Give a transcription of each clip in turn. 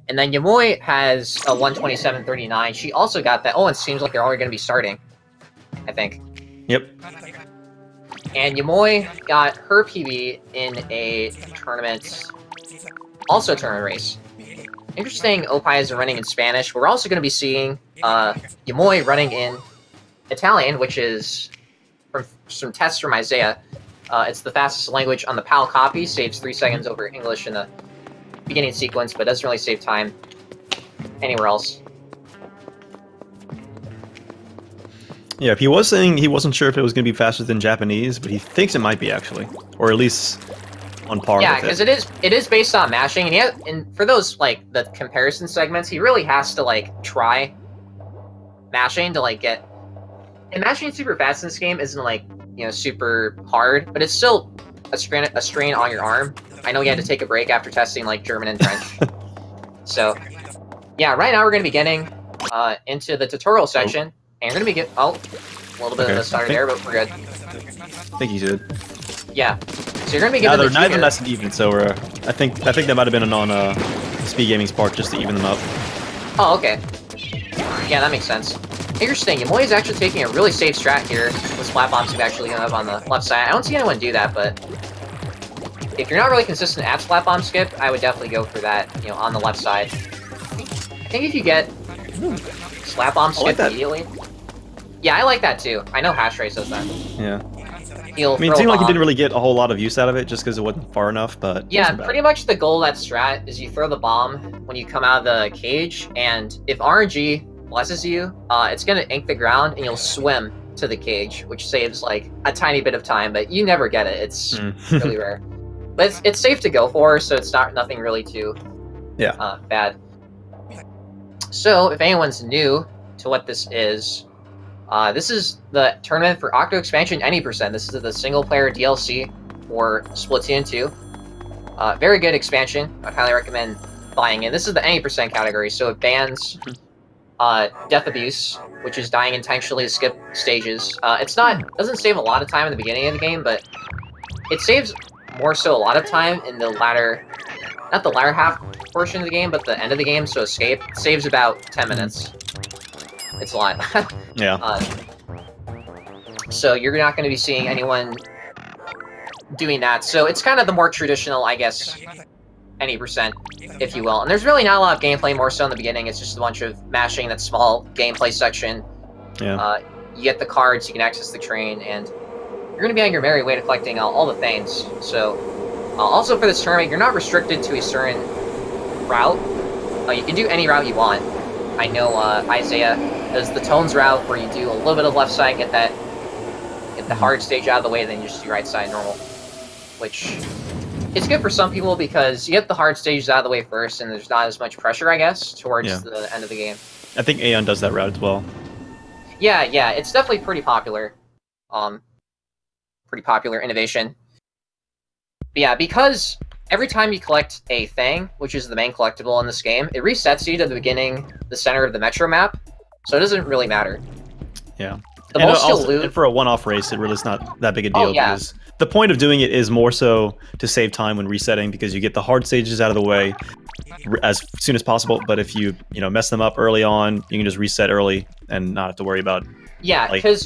And then Ymuy has a 127.39. She also got that. Oh, it seems like they're already going to be starting, I think. Yep. And Ymuy got her PB in a tournament, also a tournament race. Interesting, Oppai is running in Spanish. We're also going to be seeing Ymuy running in Italian, which is from some tests from Isaiah. It's the fastest language on the PAL copy, saves 3 seconds over English in the beginning sequence, but doesn't really save time anywhere else. Yeah, he was saying he wasn't sure if it was going to be faster than Japanese, but he thinks it might be actually, or at least on par with it. Yeah, because it is based on mashing, and for those like the comparison segments, he really has to like try mashing to like get. And mashing super fast in this game isn't like super hard, but it's still a strain on your arm. I know you had to take a break after testing like German and French. So yeah, right now we're going to be getting into the tutorial section. And you're going to be a little bit of a stutter there, but we're good. I think he's good. Yeah. So you're going to be getting neither nice and even, so I think that might have been on Speed Gaming's part just to even them up. Oh, okay. Yeah, that makes sense. Interesting. Ymuy is actually taking a really safe strat here with Splat Bombs actually going up on the left side. I don't see anyone do that, but if you're not really consistent at Splat Bomb skip, I would definitely go for that, on the left side. I think if you get Splat Bomb skip immediately. Yeah, I like that too. I know Hash Race does that. Yeah. I mean, it seemed like you didn't really get a whole lot of use out of it just because it wasn't far enough, but... Yeah, pretty much the goal of that strat is you throw the bomb when you come out of the cage, and if RNG blesses you, it's going to ink the ground, and you'll swim to the cage, which saves, like, a tiny bit of time, but you never get it. It's really rare. But it's safe to go for, so it's nothing really too bad. So, if anyone's new to what this is the tournament for Octo Expansion Any%. This is the single-player DLC for Splatoon 2. Very good expansion. I'd highly recommend buying it. This is the Any% category, so it bans Death Abuse, which is dying intentionally to skip stages. Doesn't save a lot of time in the beginning of the game, but it saves more so a lot of time in the latter, not the latter half portion of the game, but the end of the game, so Escape. It saves about 10 minutes. It's a lot. Yeah. So you're not going to be seeing anyone doing that. So it's kind of the more traditional, I guess, Any%, if you will. And there's really not a lot of gameplay, more so in the beginning. It's just a bunch of mashing that small gameplay section. Yeah. You get the cards, you can access the train, and you're going to be on your merry way to collecting all the things. So also for this tournament, you're not restricted to a certain route. You can do any route you want. I know Isaiah does the Tones route where you do a little bit of left side, get the hard stage out of the way, then you just do right side normal. Which is good for some people because you get the hard stages out of the way first and there's not as much pressure, I guess, towards the end of the game. I think Aeon does that route as well. Yeah, it's definitely pretty popular. Pretty popular innovation. But yeah, because every time you collect a thing, which is the main collectible in this game, it resets you to the beginning, the center of the Metro map, so it doesn't really matter. Yeah. The most you'll loot... And for a one-off race, it really is not that big a deal, because the point of doing it is more so to save time when resetting, because you get the hard stages out of the way as soon as possible, but if you mess them up early on, you can just reset early and not have to worry about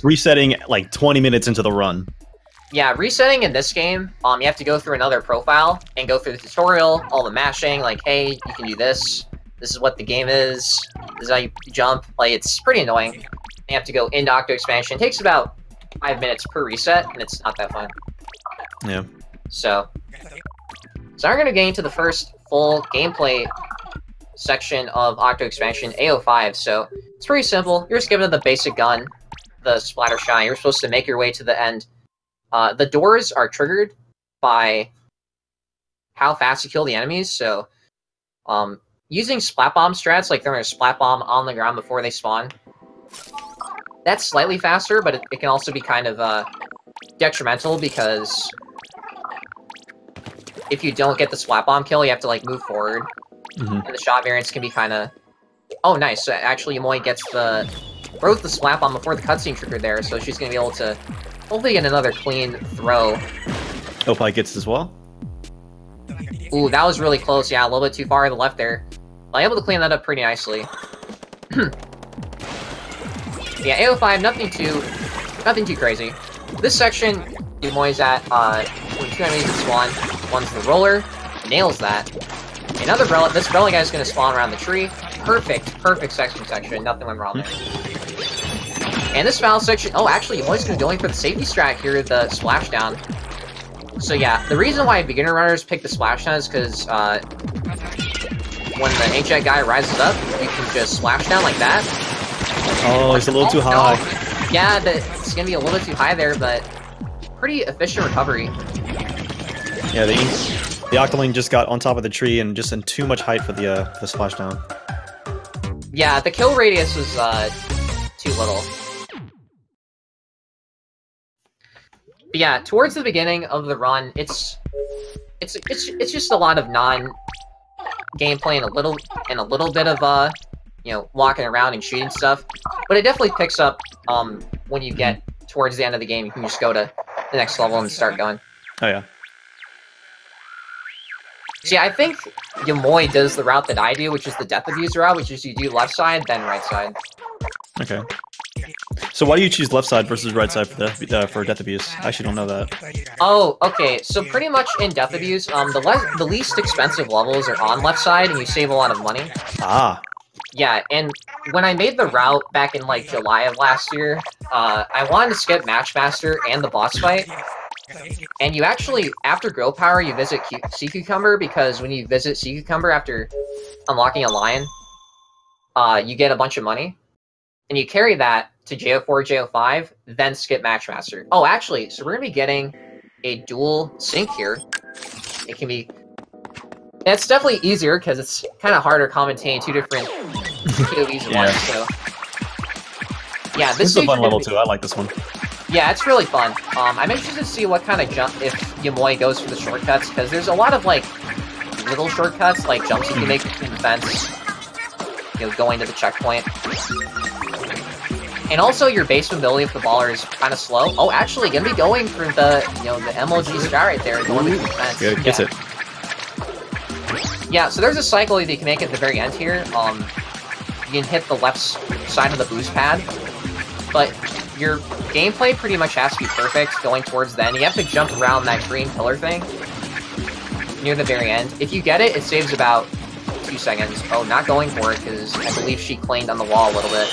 resetting like 20 minutes into the run. Yeah, resetting in this game, you have to go through another profile and go through the tutorial, all the mashing, like, hey, you can do this. This is what the game is. This is how you jump. Like, it's pretty annoying. You have to go into Octo Expansion. It takes about 5 minutes per reset, and it's not that fun. Yeah. So I'm going to get into the first full gameplay section of Octo Expansion AO5. So it's pretty simple. You're just given the basic gun, the splatter shine. You're supposed to make your way to the end. The doors are triggered by how fast you kill the enemies, so using Splat Bomb strats, like throwing a Splat Bomb on the ground before they spawn, that's slightly faster, but it can also be kind of detrimental, because if you don't get the Splat Bomb kill, you have to like move forward, and the shot variance can be kind of... Oh, nice, so actually Ymuy gets both the Splat Bomb before the cutscene triggered there, so she's going to be able to hopefully get another clean throw. Oppai gets as well. Ooh, that was really close. Yeah, a little bit too far to the left there. I'm able to clean that up pretty nicely. Yeah, AO5, nothing too crazy. This section, Ymuy at when 2 enemies spawn. One's the roller, nails that. Another relic. This relic guy is going to spawn around the tree. Perfect section. Nothing went wrong there. And this foul section. Oh, actually, Ymuy's going to be going for the safety strat here, the splashdown. So yeah, the reason why beginner runners pick the splashdown is because when the HX guy rises up, you can just splash down like that. Oh, it's a little too high. No. Yeah, it's going to be a little too high there, but pretty efficient recovery. Yeah, the Octoling just got on top of the tree and just in too much height for the splashdown. Yeah, the kill radius was too little. But yeah, towards the beginning of the run, it's just a lot of gameplay and a little bit of you know, walking around and shooting stuff. But it definitely picks up when you get towards the end of the game. You can just go to the next level and start going. Oh yeah. So yeah, I think Ymuy does the route that I do, which is the Death Abuse route, which is you do left side, then right side. Okay. So why do you choose left side versus right side for Death Abuse? I actually don't know that. Oh, okay. So pretty much in Death Abuse, the least expensive levels are on left side, and you save a lot of money. Ah. Yeah, and when I made the route back in like July of last year, I wanted to skip Matchmaster and the boss fight. And you actually, after Grow Power, you visit Sea Cucumber, because when you visit Sea Cucumber after unlocking a lion, you get a bunch of money. And you carry that to JO4, JO5, then skip Matchmaster. Oh, actually, so we're going to be getting a dual sync here. It can be... It's definitely easier, because it's kind of harder commentating 2 different POVs at once, so... Yeah, this is a fun level, too. I like this one. Yeah, it's really fun. I'm interested to see what kind of jump, if Ymuy goes for the shortcuts, because there's a lot of, like, little shortcuts, like jumps you can make between the fence, you know, going to the checkpoint. And also, your base mobility if the baller is kind of slow. Oh, actually, gonna be going for the, you know, the MLG strat right there, going between the fence. Good, gets it. Yeah, so there's a cycle that you can make at the very end here. You can hit the left side of the boost pad, but your gameplay pretty much has to be perfect going towards the end. You have to jump around that green pillar thing near the very end. If you get it, it saves about 2 seconds. Oh, not going for it, because I believe she cleaned on the wall a little bit.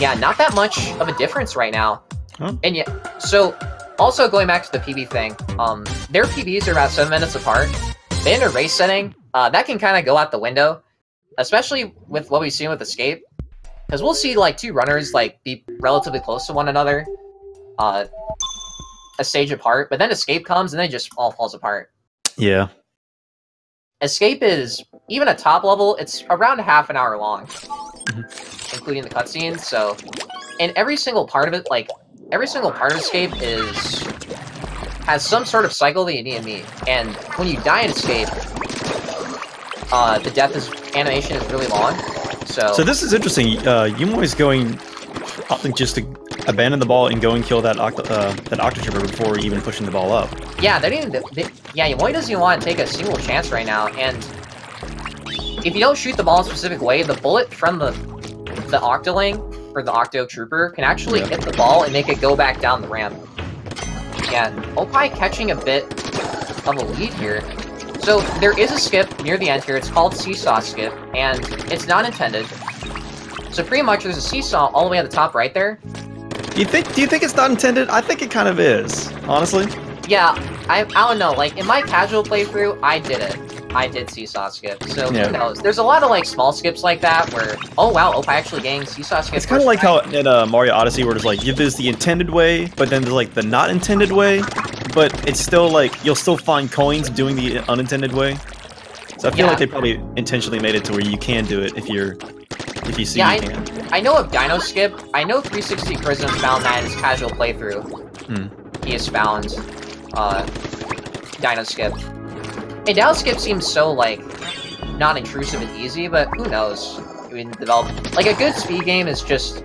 Yeah, not that much of a difference right now. Huh? And yeah, so also going back to the PB thing, their PBs are about 7 minutes apart. But in a race setting, that can kind of go out the window, especially with what we've seen with Escape. Because we'll see, like, 2 runners, like, be relatively close to one another, a stage apart, but then Escape comes and then it just all falls apart. Yeah. Escape is, even at top level, it's around half an hour long, including the cutscenes, so... And every single part of it, like, every single part of Escape has some sort of cycle that you need to meet. And when you die in Escape, the death animation is really long. So this is interesting. Ymuy is opting just to abandon the ball and go and kill that Octo Trooper before even pushing the ball up. Yeah, Ymuy doesn't even want to take a single chance right now. And if you don't shoot the ball a specific way, the bullet from the Octoling or the Octo Trooper can actually hit the ball and make it go back down the ramp. Yeah, Oppai catching a bit of a lead here. So there is a skip near the end here. It's called Seesaw Skip, and it's not intended. So pretty much there's a seesaw all the way at the top right there. Do you think it's not intended? I think it kind of is, honestly. Yeah, I don't know. Like in my casual playthrough, I did it. I did Seesaw Skip. So who knows? There's a lot of like small skips like that where, oh wow, Oppai actually getting Seesaw Skip. It's kind of like how in Mario Odyssey where it's like, there's the intended way, but then there's like the not intended way. But it's still like, you'll still find coins doing the unintended way. So I feel like they probably intentionally made it to where you can do it if you see you can. I know of Dino Skip. I know 360 Prism found that in his casual playthrough. He has found Dino Skip. And Dino Skip seems so like non-intrusive and easy, but who knows? I mean, like a good speed game is just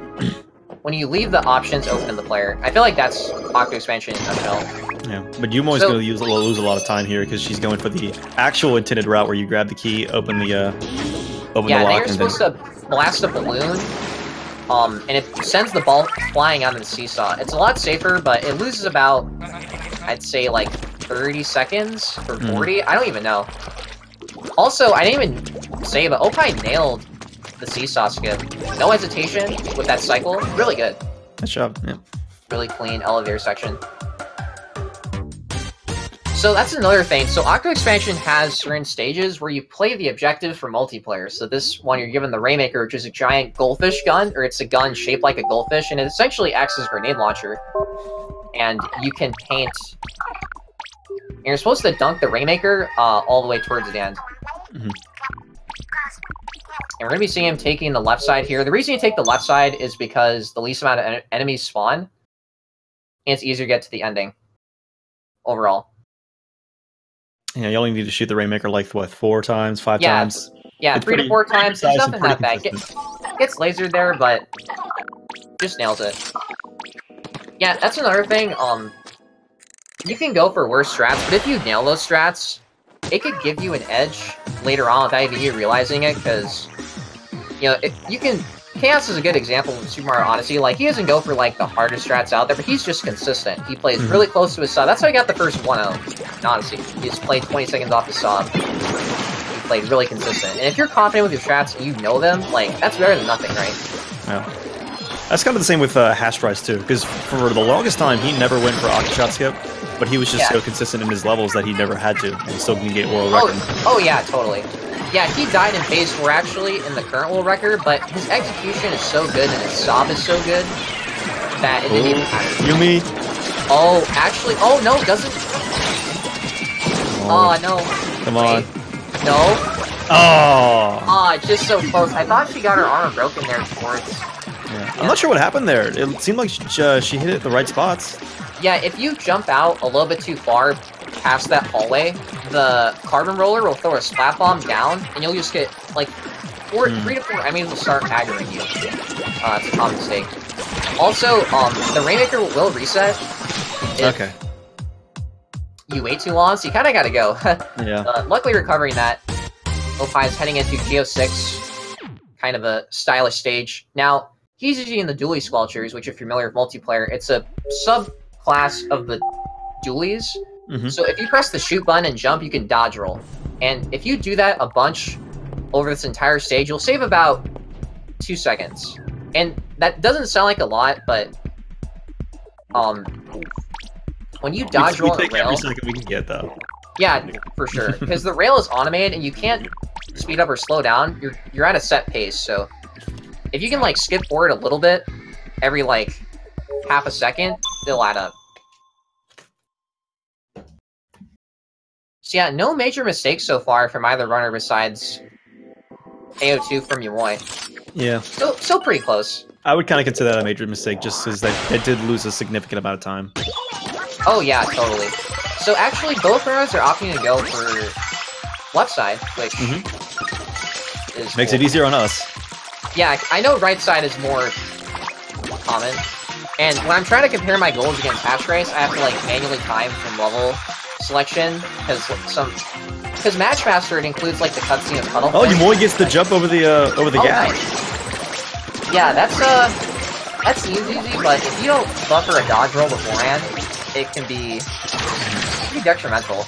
when you leave the options open to the player. I feel like that's Octo expansion in a nutshell. Yeah, but Yumu's going to lose a lot of time here because she's going for the actual intended route where you grab the key, open the open Yeah, the then lock, you're supposed to blast a balloon, and it sends the ball flying onto the seesaw. It's a lot safer, but it loses about, I'd say, like 30 seconds or 40. I don't even know. Also, I didn't even say, but Oppai nailed the seesaw skip. No hesitation with that cycle. Really good. Nice job. Yeah. Really clean elevator section. So that's another thing. So Octo Expansion has certain stages where you play the objective for multiplayer. So this one, you're given the Rainmaker, which is a giant goldfish gun, or it's a gun shaped like a goldfish, and it essentially acts as a grenade launcher. And you can paint... And you're supposed to dunk the Rainmaker all the way towards the end. Mm-hmm. And we're going to be seeing him taking the left side here. The reason you take the left side is because the least amount of enemies spawn, and it's easier to get to the ending overall. Yeah, you only need to shoot the Rainmaker like, what, 4 times, 5 times? Yeah, it's 3 to 4 times. It's nothing that bad. Consistent. Gets lasered there, but just nails it. Yeah, that's another thing. You can go for worse strats, but if you nail those strats, it could give you an edge later on without even you realizing it, because, you know, you can... Chaos is a good example of Super Mario Odyssey. Like, he doesn't go for, like, the hardest strats out there, but he's just consistent. He plays really close to his sub. That's how he got the first 1-0 in Odyssey. He just played 20 seconds off his sub. He played really consistent. And if you're confident with your strats and you know them, like, that's better than nothing, right? Yeah. That's kind of the same with Hash Price, too, because for the longest time, he never went for Octo Skip, but he was just so consistent in his levels that he never had to, and he still can get world record. Oh, yeah, totally. Yeah, he died in phase 4 actually in the current world record, but his execution is so good and his sob is so good that it didn't even matter. Ymuy! Oh, actually, oh no, it doesn't. Oh, no. Come on. No. Oh! Oh, just so close. I thought she got her armor broken there towards. Yeah. I'm not sure what happened there. It seemed like she hit it at the right spots. Yeah, if you jump out a little bit too far past that hallway, the carbon roller will throw a splat bomb down, and you'll just get, like, 3 to 4 enemies will start aggroing you. It's a common mistake. Also, the Rainmaker will reset if you wait too long, so you kind of gotta go. Yeah. Luckily recovering that, Oppai is heading into Geo 6, kind of a stylish stage. Now, he's using the Dually Squelchers, which if you're familiar with multiplayer, it's a subclass of the Dualies. So if you press the shoot button and jump, you can dodge roll. And if you do that a bunch over this entire stage, you'll save about 2 seconds. And that doesn't sound like a lot, but when you dodge roll we take a rail, every second we can get, though. Yeah, for sure. Because the rail is automated and you can't speed up or slow down. You're at a set pace, so if you can like skip forward a little bit every like half a second, it'll add up. So yeah, no major mistakes so far from either runner besides AO2 from Ymuy. Yeah. So pretty close. I would kind of consider that a major mistake, just because they did lose a significant amount of time. Oh yeah, totally. So actually, both runners are opting to go for left side, which is makes cool. it easier on us. Yeah, I know right side is more common. And when I'm trying to compare my goals against Hash Race, I have to like manually time from level selection because Matchmaster it includes like the cutscene of Puddle. Oh, Ymuy gets the jump over the gap. Nice. Yeah, that's easy, but if you don't buffer a dodge roll beforehand, it can be pretty detrimental.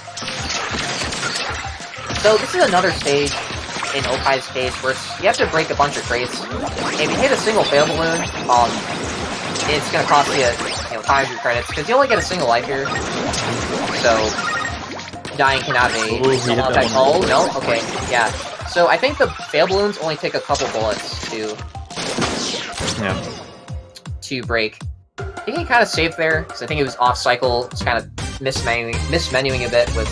So this is another stage in Oppai's case where you have to break a bunch of crates. If you hit a single fail balloon, it's gonna cost you 500 credits because you only get a single life here. So dying can have a oh no, okay, yeah. So I think the fail balloons only take a couple bullets to break. I think he kind of saved there because I think it was off cycle. It's kind of mismenuing a bit with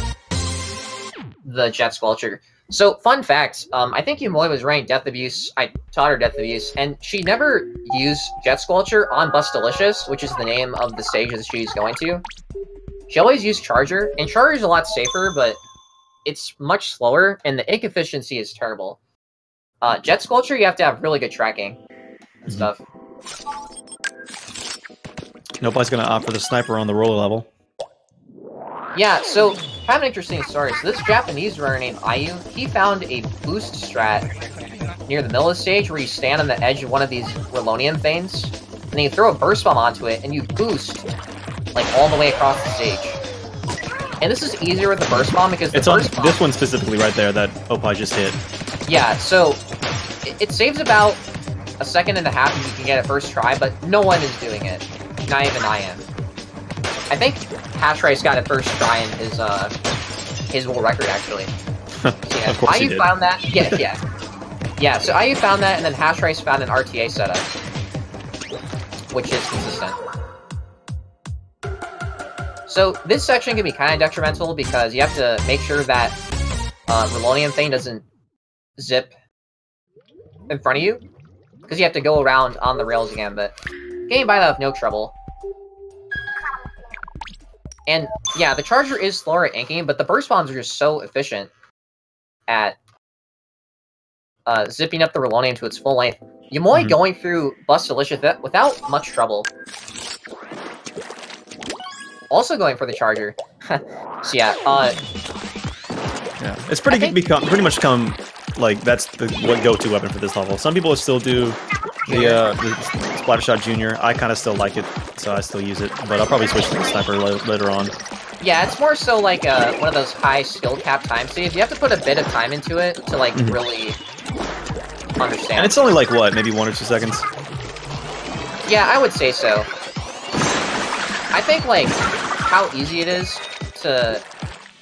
the Jet Squelcher. So, fun fact, I think Ymuy was running Death Abuse, I taught her Death Abuse, and she never used Jet Squelcher on Bustalicious, which is the name of the stage that she's going to. She always used Charger, and Charger's a lot safer, but it's much slower, and the ink efficiency is terrible. Jet Squelcher, you have to have really good tracking and stuff. Nobody's gonna opt for the sniper on the roller level. Yeah, so kind of an interesting story. So this Japanese runner named Ayu, he found a boost strat near the middle of the stage where you stand on the edge of one of these Relonium things, and then you throw a burst bomb onto it, and you boost, like, all the way across the stage. And this is easier with the burst bomb because it's burst on this one specifically right there that Oppai just hit. Yeah, so it saves about a second and a half if you can get it first try, but no one is doing it. Not even I am. I think Hashrice got it first try in his world record, actually. So, yeah, of course he did. Found that. Yeah. Yeah, so IU found that, and then Hashrice found an RTA setup, which is consistent. So this section can be kind of detrimental because you have to make sure that Relonium thing doesn't zip in front of you, because you have to go around on the rails again, but getting by that with no trouble. And yeah, the charger is slower at inking, but the burst bombs are just so efficient at zipping up the Relonium to its full length. Ymuy going through Bust Delicious without much trouble. Also going for the charger. So yeah, it's pretty much become like that's the go-to weapon for this level. Some people still do the Splattershot Junior. I kind of still like it, so I still use it, but I'll probably switch to the sniper later on. Yeah, it's more so like one of those high skill cap time saves. You have to put a bit of time into it to like really understand. And it's only like what, maybe 1 or 2 seconds? Yeah, I would say so. I think like how easy it is to,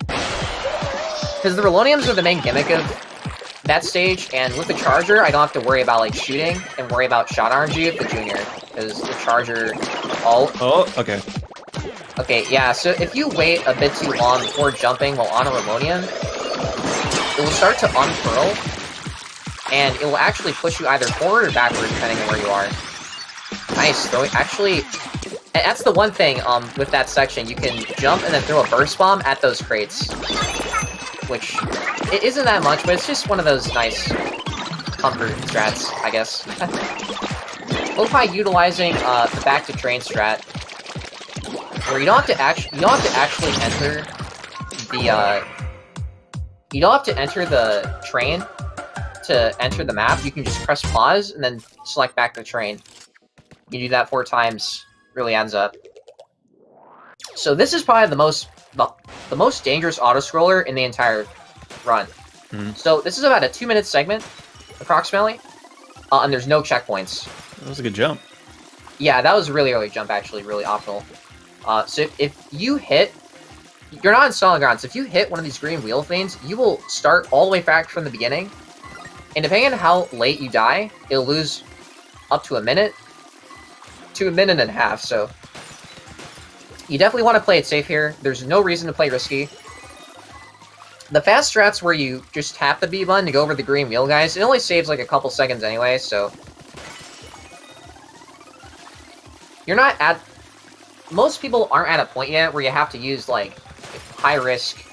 because the Reloniums are the main gimmick of that stage, and with the charger, I don't have to worry about like shooting and worry about shot RNG with the Junior, because the charger. Oh, okay. Okay, yeah. So if you wait a bit too long before jumping while on a Relonium, it will start to unfurl, and it will actually push you either forward or backward depending on where you are. Nice. Though, actually. And that's the one thing with that section. You can jump and then throw a burst bomb at those crates, which it isn't that much, but it's just one of those nice comfort strats, I guess. Oppai utilizing the back to train strat, where you don't have to actually enter the you don't have to enter the train to enter the map. You can just press pause and then select back the train. You do that 4 times. Really ends up. So this is probably the most dangerous auto-scroller in the entire run. So this is about a 2-minute segment, approximately, and there's no checkpoints. That was a good jump. Yeah, that was a really early jump, actually, really optimal. So if you hit, you're not in solid ground, so if you hit one of these green wheel things, you will start all the way back from the beginning, and depending on how late you die, it'll lose up to a minute, to a minute and a half, so you definitely want to play it safe here. There's no reason to play risky. The fast strats where you just tap the B button to go over the green wheel, guys, it only saves like a couple seconds anyway, so you're not at... Most people aren't at a point yet where you have to use like high risk,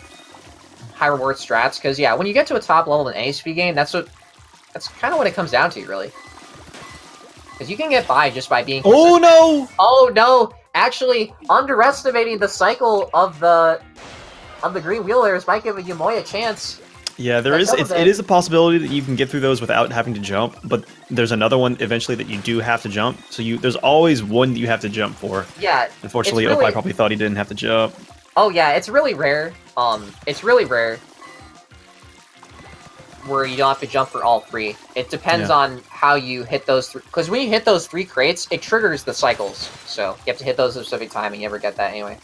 high reward strats, because yeah, when you get to a top level in any speed game, that's kind of what it comes down to, really. Because you can get by just by being consistent. Oh no! Oh no! Actually, underestimating the cycle of the green wheelers might give Ymuy a chance. Yeah, there is. It is a possibility that you can get through those without having to jump, but there's another one eventually that you do have to jump. So there's always one that you have to jump for. Yeah. Unfortunately, Oppai probably thought he didn't have to jump. Oh yeah, it's really rare. It's really rare where you don't have to jump for all 3. It depends on how you hit those 3. Because when you hit those 3 crates, it triggers the cycles. So you have to hit those at a specific time, and you never get that anyway.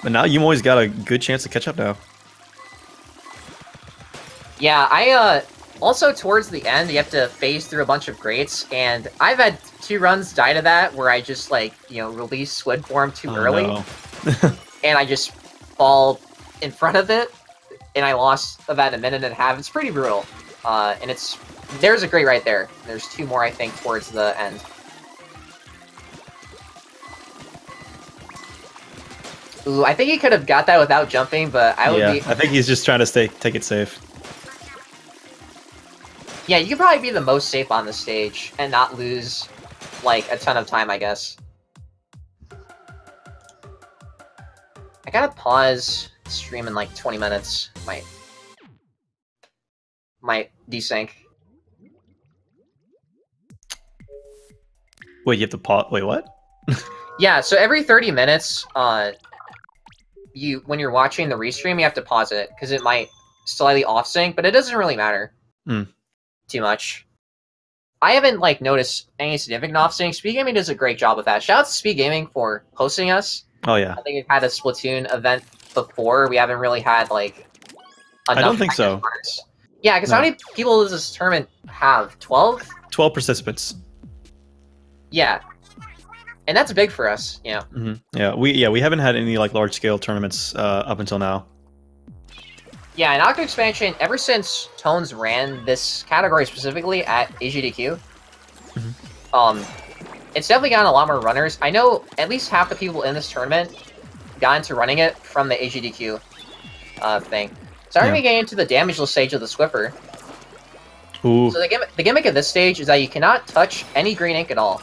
But now Ymui's got a good chance to catch up now. Yeah, I also towards the end you have to phase through a bunch of crates, and I've had 2 runs die to that where I just like release Squid Form too early, no. and I just fall in front of it. And I lost about a minute and a half. It's pretty brutal. And there's a grate right there. There's 2 more, I think, towards the end. Ooh, I think he could have got that without jumping, but I would be... I think he's just trying to take it safe. Yeah, you could probably be the most safe on the stage and not lose, like, a ton of time, I guess. I gotta pause stream in like 20 minutes. Might desync. Wait, you have to pause. Wait, what? Yeah, so every 30 minutes, when you're watching the restream, you have to pause it because it might slightly off sync, but it doesn't really matter too much. I haven't like noticed any significant off sync. Speed Gaming does a great job with that. Shout out to Speed Gaming for hosting us. Oh yeah. I think we've had a Splatoon event before. We haven't really had like enough. I don't think so. Runners. Yeah, because how many people does this tournament have? 12? 12 participants. Yeah. And that's big for us, you know. Yeah, we haven't had any like large scale tournaments up until now. Yeah, in Octo Expansion, ever since Tones ran this category specifically at AGDQ, it's definitely gotten a lot more runners. I know at least half the people in this tournament got into running it from the AGDQ thing. So I'm going to get into the damageless stage of the Swiffer. Ooh. So the gimmick of this stage is that you cannot touch any green ink at all.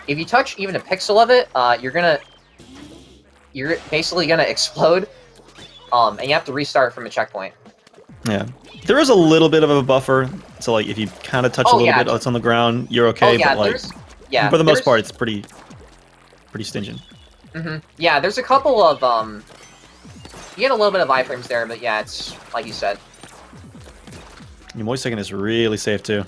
If you touch even a pixel of it, you're basically gonna explode, and you have to restart from a checkpoint. Yeah, there is a little bit of a buffer, so like if you kind of touch a little bit that's on the ground, you're okay. But like, for the most part, it's pretty stingent. Yeah, there's a couple of you get a little bit of iframes there, but yeah, it's like you said. Ymuy second is really safe too.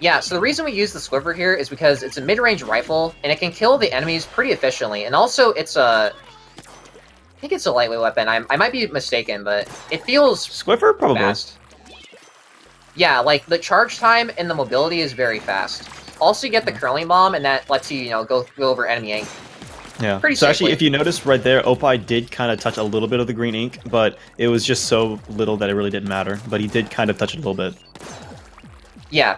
Yeah, so the reason we use the Swiffer here is because it's a mid-range rifle, and it can kill the enemies pretty efficiently. And also, it's a... I think it's a lightweight weapon. I might be mistaken, but it feels Swiffer? Probably. fast. Yeah, like, the charge time and the mobility is very fast. Also, you get the curling bomb, and that lets you, you know, go over enemy ink. Yeah. Pretty so safely. Actually, if you notice right there, Oppai did kind of touch a little bit of the green ink, but it was just so little that it really didn't matter. But he did kind of touch it a little bit. Yeah.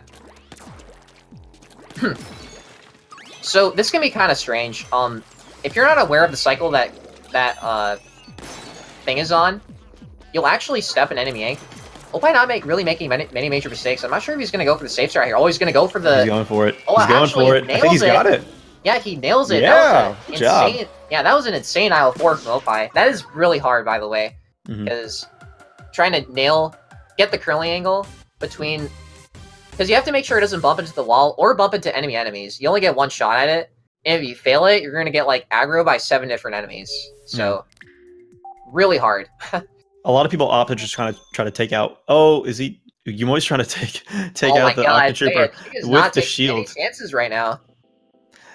So this can be kind of strange. If you're not aware of the cycle that thing is on, you'll actually step an enemy ink. Oppai not really making many major mistakes. I'm not sure if he's gonna go for the safe strat here. Oh, he's gonna go for the. He's going for it. Oh, he's going for it. I think he's got it. Yeah, he nails it. Yeah, good job. Yeah, that was an insane IL4 from Oppai. That is really hard, by the way, because trying to get the curling angle between. Because you have to make sure it doesn't bump into the wall or bump into enemies. You only get one shot at it, and if you fail it, you're going to get, like, aggro by 7 different enemies. So, really hard. A lot of people opt to just kind of try to take out... Oh, is he... Ymui's trying to take out the Octo Trooper with the shield. Chances right now.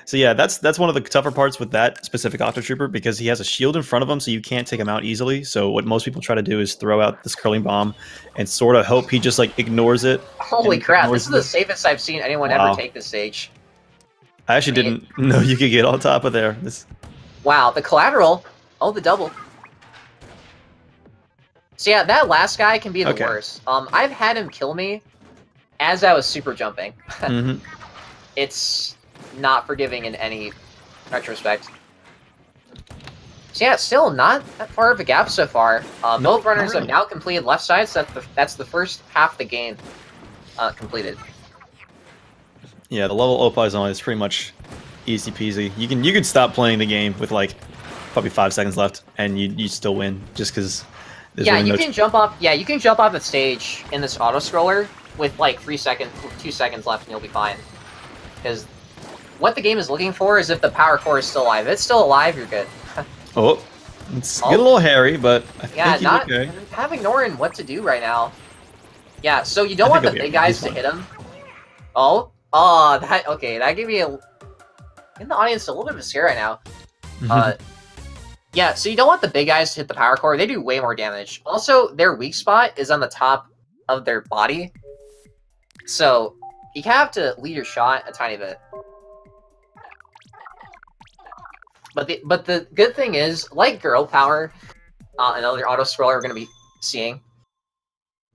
So yeah, that's one of the tougher parts with that specific Octo Trooper, because he has a shield in front of him, so you can't take him out easily. So what most people try to do is throw out this curling bomb and sort of hope he just like ignores it. Holy crap! This is the safest I've seen anyone ever take this stage. I actually didn't know you could get on top of there. Wow, the collateral. Oh, the double. So yeah, that last guy can be the worst. I've had him kill me as I was super jumping. It's not forgiving in any retrospect. So yeah, still not that far of a gap so far. Both runners have now completed left side, so that's the first half of the game completed. Yeah, the level Oppai's on is pretty much easy peasy. You can stop playing the game with like probably 5 seconds left, and you still win just because. Yeah, you can jump off. Yeah, you can jump off the stage in this auto scroller with like 2 seconds left, and you'll be fine. Because what the game is looking for is if the power core is still alive. If it's still alive, you're good. Oh, it's getting a little hairy, but I think he's okay. Kind of ignoring what to do right now. Yeah, so you don't want the big guys to hit him. Oh, that gave me in the audience a little bit of a scare right now. Yeah, so you don't want the big guys to hit the power core. They do way more damage. Also, their weak spot is on the top of their body. So you have to lead your shot a tiny bit. But the good thing is, like Girl Power, another auto scroller we're going to be seeing,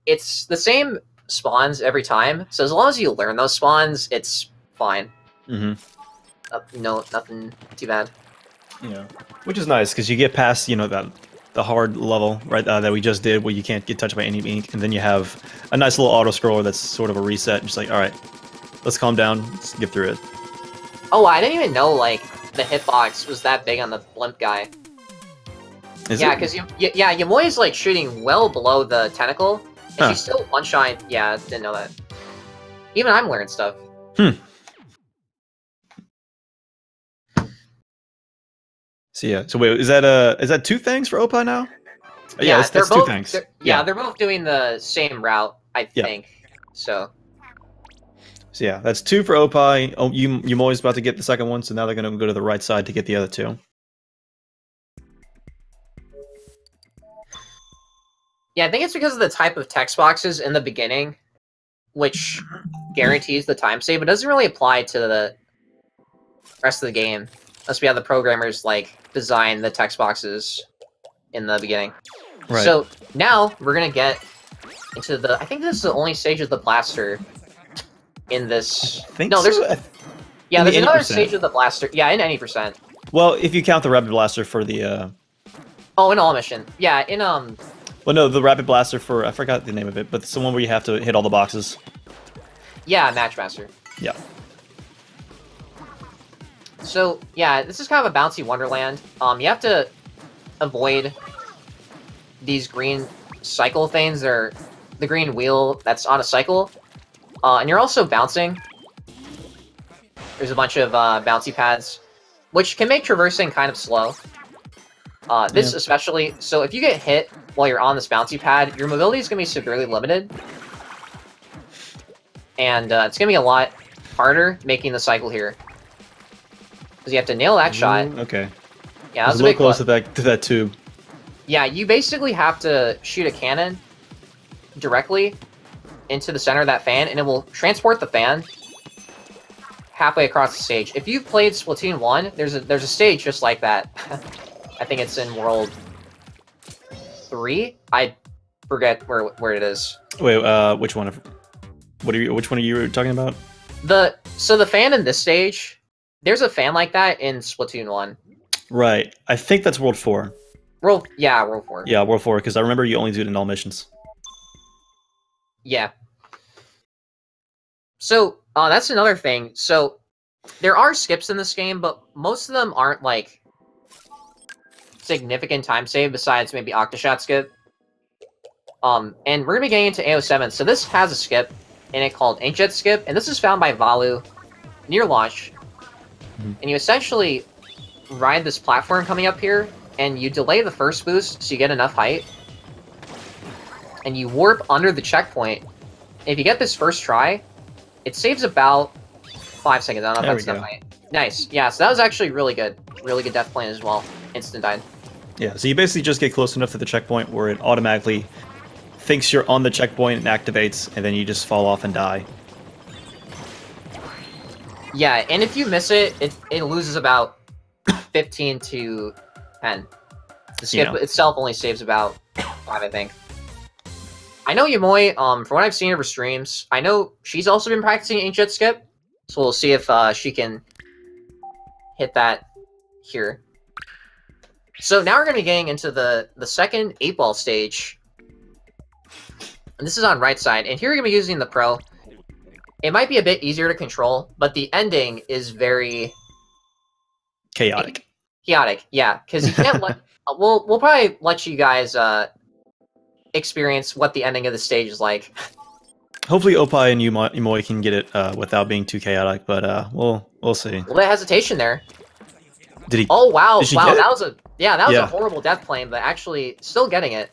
it's the same spawns every time. So as long as you learn those spawns, it's fine. No, nothing too bad. Yeah, which is nice because you get past the hard level that we just did, where you can't get touched by any ink, and then you have a nice little auto scroller that's sort of a reset. Just like, all right, let's calm down, let's get through it. Oh, I didn't even know like the hitbox was that big on the blimp guy. Yeah, because Ymuy is like shooting well below the tentacle, and she's still one shot. Yeah, didn't know that. Even I'm learning stuff. So yeah. So wait, is that two things for Oppai now? Oh, yeah, that's both, two things. they're both doing the same route, I think. So yeah, that's two for Oppai. Oh, Ymuy about to get the second one, so now they're gonna go to the right side to get the other two. Yeah, I think it's because of the type of text boxes in the beginning, which guarantees the time save. It doesn't really apply to the rest of the game, unless we have the programmers like design the text boxes in the beginning. Right. So now we're gonna get into the. I think this is the only stage of the blaster in this. No, there's there's another 80%. stage of the blaster. Yeah, in any percent. Well, if you count the rapid blaster for the. Oh, in all mission. Yeah, in Well, no, the rapid blaster for I forgot the name of it, but it's the one where you have to hit all the boxes. Yeah, Matchmaster. Yeah. So yeah, this is kind of a bouncy wonderland. You have to avoid these green cycle things. They're the green wheel that's on a cycle, and you're also bouncing. There's a bunch of bouncy pads, which can make traversing kind of slow. This especially. So if you get hit while you're on this bouncy pad, your mobility is going to be severely limited. And it's going to be a lot harder making the cycle here. Because you have to nail that shot. Okay. Yeah, that's a little close to that tube. Yeah, you basically have to shoot a cannon directly into the center of that fan, and it will transport the fan halfway across the stage. If you've played Splatoon 1, there's a stage just like that. I think it's in World 3. I forget where it is. Wait, which one? Which one are you talking about? So the fan in this stage, there's a fan like that in Splatoon 1. Right. I think that's World 4. World 4. Yeah, World 4, because I remember you only do it in all missions. Yeah. So, that's another thing. So, there are skips in this game, but most of them aren't, like, significant time save besides maybe Octoshot skip. And we're going to be getting into AO7. So this has a skip in it called Inkjet skip, and this is found by Valu near launch. And you essentially ride this platform coming up here, and you delay the first boost so you get enough height. And you warp under the checkpoint. And if you get this first try, it saves about 5 seconds. I don't know if that's enough height. Nice. Yeah, so that was actually really good. Really good death plan as well. Instant died. Yeah, so you basically just get close enough to the checkpoint where it automatically thinks you're on the checkpoint and activates, and then you just fall off and die. Yeah, and if you miss it, it loses about 15 to 10. The skip itself only saves about 5, I think. I know Ymuy, from what I've seen of her streams, I know she's also been practicing Inkjet skip, so we'll see if she can hit that here. So now we're going to be getting into the second 8-ball stage. And this is on right side. And here you're going to be using the Pro. It might be a bit easier to control, but the ending is very... chaotic. Chaotic, yeah. Because you can't let... We'll probably let you guys experience what the ending of the stage is like. Hopefully Oppai and Ymuy can get it without being too chaotic, but we'll see. A little bit of hesitation there. Did he? Oh wow! Wow, that was a a horrible death plane, but actually still getting it.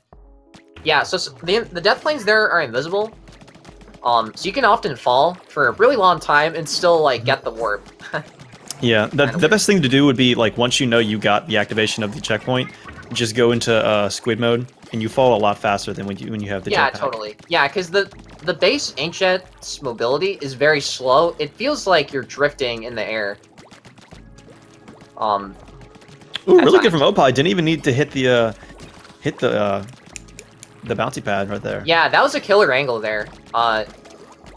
Yeah, so the death planes there are invisible, so you can often fall for a really long time and still like get the warp. Yeah, the best thing to do would be like once you know you got the activation of the checkpoint, just go into squid mode, and you fall a lot faster than when you have the jetpack. Yeah, totally. Yeah, because the base Inkjet's mobility is very slow. It feels like you're drifting in the air. Ooh, really good from Oppai. Didn't even need to hit the bouncy pad right there. Yeah, that was a killer angle there.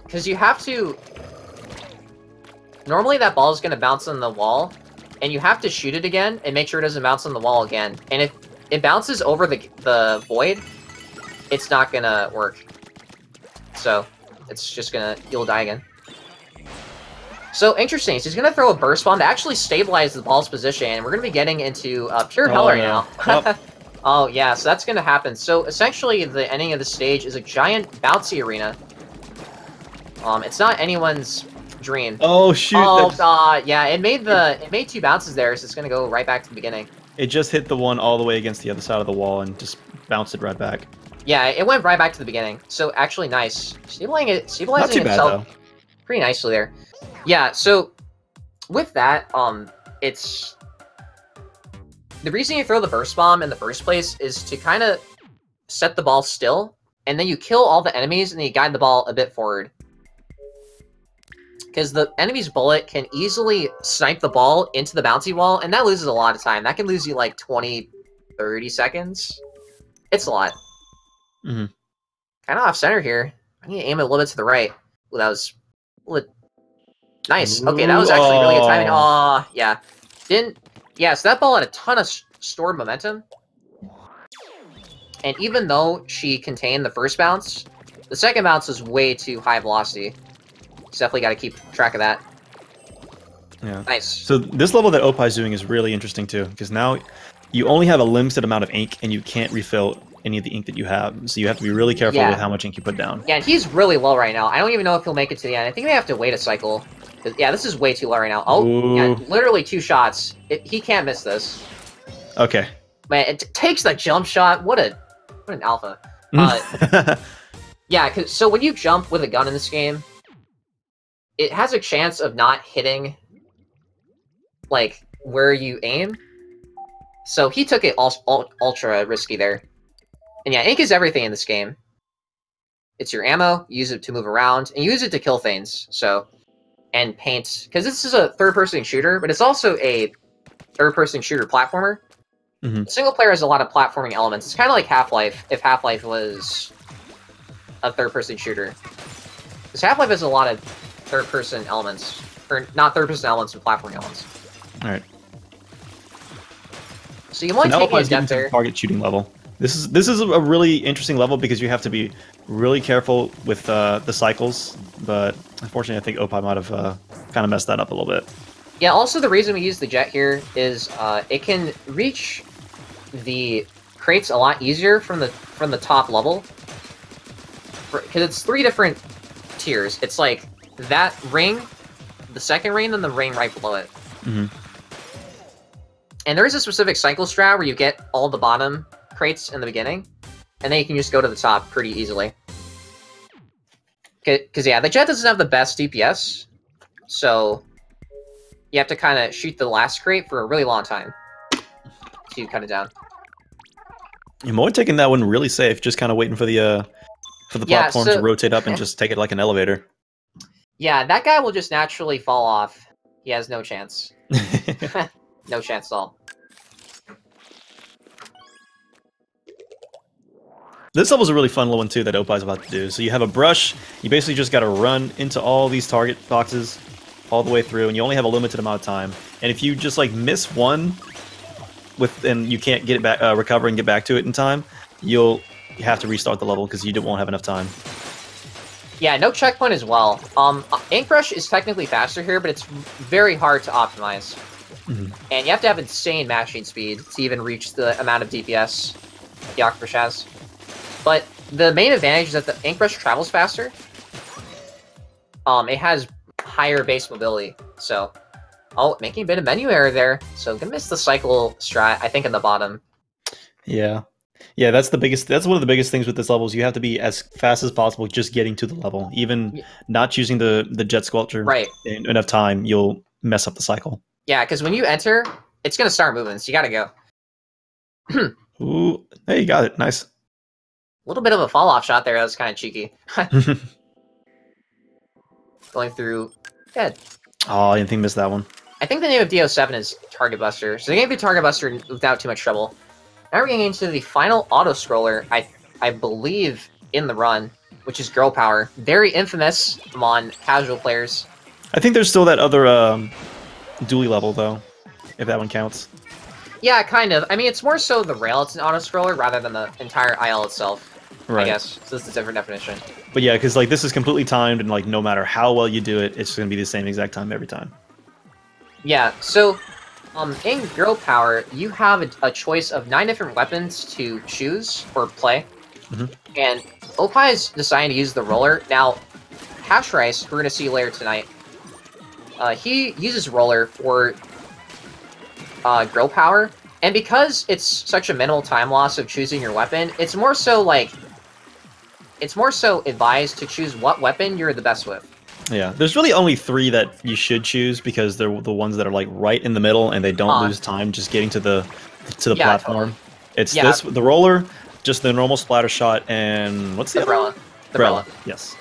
Because you have to... Normally that ball is going to bounce on the wall, and you have to shoot it again and make sure it doesn't bounce on the wall again. And if it bounces over the void, it's not going to work. So, it's just going to... You'll die again. So, interesting. So he's going to throw a burst bomb to actually stabilize the ball's position, and we're going to be getting into pure hell right now. Oh. Oh, yeah, so that's going to happen. So, essentially, the ending of the stage is a giant bouncy arena. It's not anyone's dream. Oh shoot! Oh, yeah, it made 2 bounces there, so it's gonna go right back to the beginning. It just hit the one all the way against the other side of the wall and just bounced it right back. Yeah, it went right back to the beginning. So actually, nice. Stabilizing Not too bad, itself though. pretty nicely there. Yeah. So with that, it's the reason you throw the burst bomb in the first place is to kind of set the ball still, and then you kill all the enemies, and then you guide the ball a bit forward. Because the enemy's bullet can easily snipe the ball into the bouncy wall, and that loses a lot of time. That can lose you like 20, 30 seconds. It's a lot. Mm-hmm. Kind of off center here. I need to aim it a little bit to the right. Ooh, that was nice. Okay, that was actually really good timing. Oh, yeah. Yeah, so that ball had a ton of stored momentum. And even though she contained the first bounce, the second bounce was way too high velocity. So definitely got to keep track of that. Yeah. Nice. So this level that Oppai's doing is really interesting too, because now you only have a limited amount of ink, and you can't refill any of the ink that you have. So you have to be really careful with how much ink you put down. Yeah, and he's really low right now. I don't even know if he'll make it to the end. I think they have to wait a cycle. Yeah, this is way too low right now. Oh, yeah, literally 2 shots. He can't miss this. Okay. Man, it takes the jump shot. What an alpha. Yeah, so when you jump with a gun in this game, it has a chance of not hitting, like, where you aim. So he took it ultra risky there. And yeah, ink is everything in this game. It's your ammo, you use it to move around, and you use it to kill things, so... And paint, because this is a third-person shooter, but it's also a third-person shooter platformer. Mm-hmm. Single player has a lot of platforming elements. It's kind of like Half-Life, if Half-Life was a third-person shooter. Because Half-Life has a lot of third-person elements. Or not third-person elements, but platforming elements. Alright. So you might take a depth there. Target shooting level. This is a really interesting level because you have to be really careful with the cycles, but unfortunately I think Oppai might have kind of messed that up a little bit. Yeah, also the reason we use the jet here is it can reach the crates a lot easier from the top level. Because it's 3 different tiers. It's like that ring, the second ring, and the ring right below it. Mm-hmm. And there is a specific cycle strat where you get all the bottom crates in the beginning, and then you can just go to the top pretty easily. Because, yeah, the jet doesn't have the best DPS, so you have to kind of shoot the last crate for a really long time to cut it down. Ymuy taking that one really safe, just kind of waiting for the platform to rotate up and just take it like an elevator. Yeah, that guy will just naturally fall off. He has no chance. No chance at all. This level's a really fun little one too that Oppai's about to do. So you have a brush, you basically just got to run into all these target boxes all the way through, and you only have a limited amount of time. And if you just like miss one, and you can't get it back, recover and get back to it in time, you have to restart the level because you won't have enough time. Yeah, no checkpoint as well. Ink Brush is technically faster here, but it's very hard to optimize. Mm-hmm. And you have to have insane mashing speed to even reach the amount of DPS the Octo Brush has. But the main advantage is that the Ink Brush travels faster. It has higher base mobility, so... Oh, making a bit of menu error there. So gonna miss the cycle strat, I think, in the bottom. Yeah. Yeah, that's one of the biggest things with this level is you have to be as fast as possible just getting to the level. Even not choosing the jet sculpture in enough time, you'll mess up the cycle. Yeah, because when you enter, it's gonna start moving, so you gotta go. Ooh, hey, you got it. Nice. A little bit of a fall-off shot there. That was kind of cheeky. Going through... Dead. Oh, I didn't think I missed that one. I think the name of DO7 is Target Buster, so they gave the Target Buster without too much trouble. Now we're getting into the final auto-scroller, I believe, in the run, which is Girl Power. Very infamous among casual players. I think there's still that other dually level, though, if that one counts. Yeah, kind of. I mean, it's more so the rail it's an auto-scroller rather than the entire IL itself, I guess. So it's a different definition. But yeah, because like this is completely timed, and like no matter how well you do it, it's going to be the same exact time every time. Yeah, so in Girl Power, you have a choice of 9 different weapons to choose or play. Mm-hmm. And Oppai is deciding to use the roller. Now, Hash Rice, who we're gonna see later tonight, he uses Roller for grow power, and because it's such a minimal time loss of choosing your weapon, it's more so advised to choose what weapon you're the best with. Yeah, there's really only 3 that you should choose because they're the ones that are like right in the middle and they don't lose time just getting to the platform. Totally. It's this, the Roller, just the normal splatter shot, and what's the other one? The Umbrella. Yes.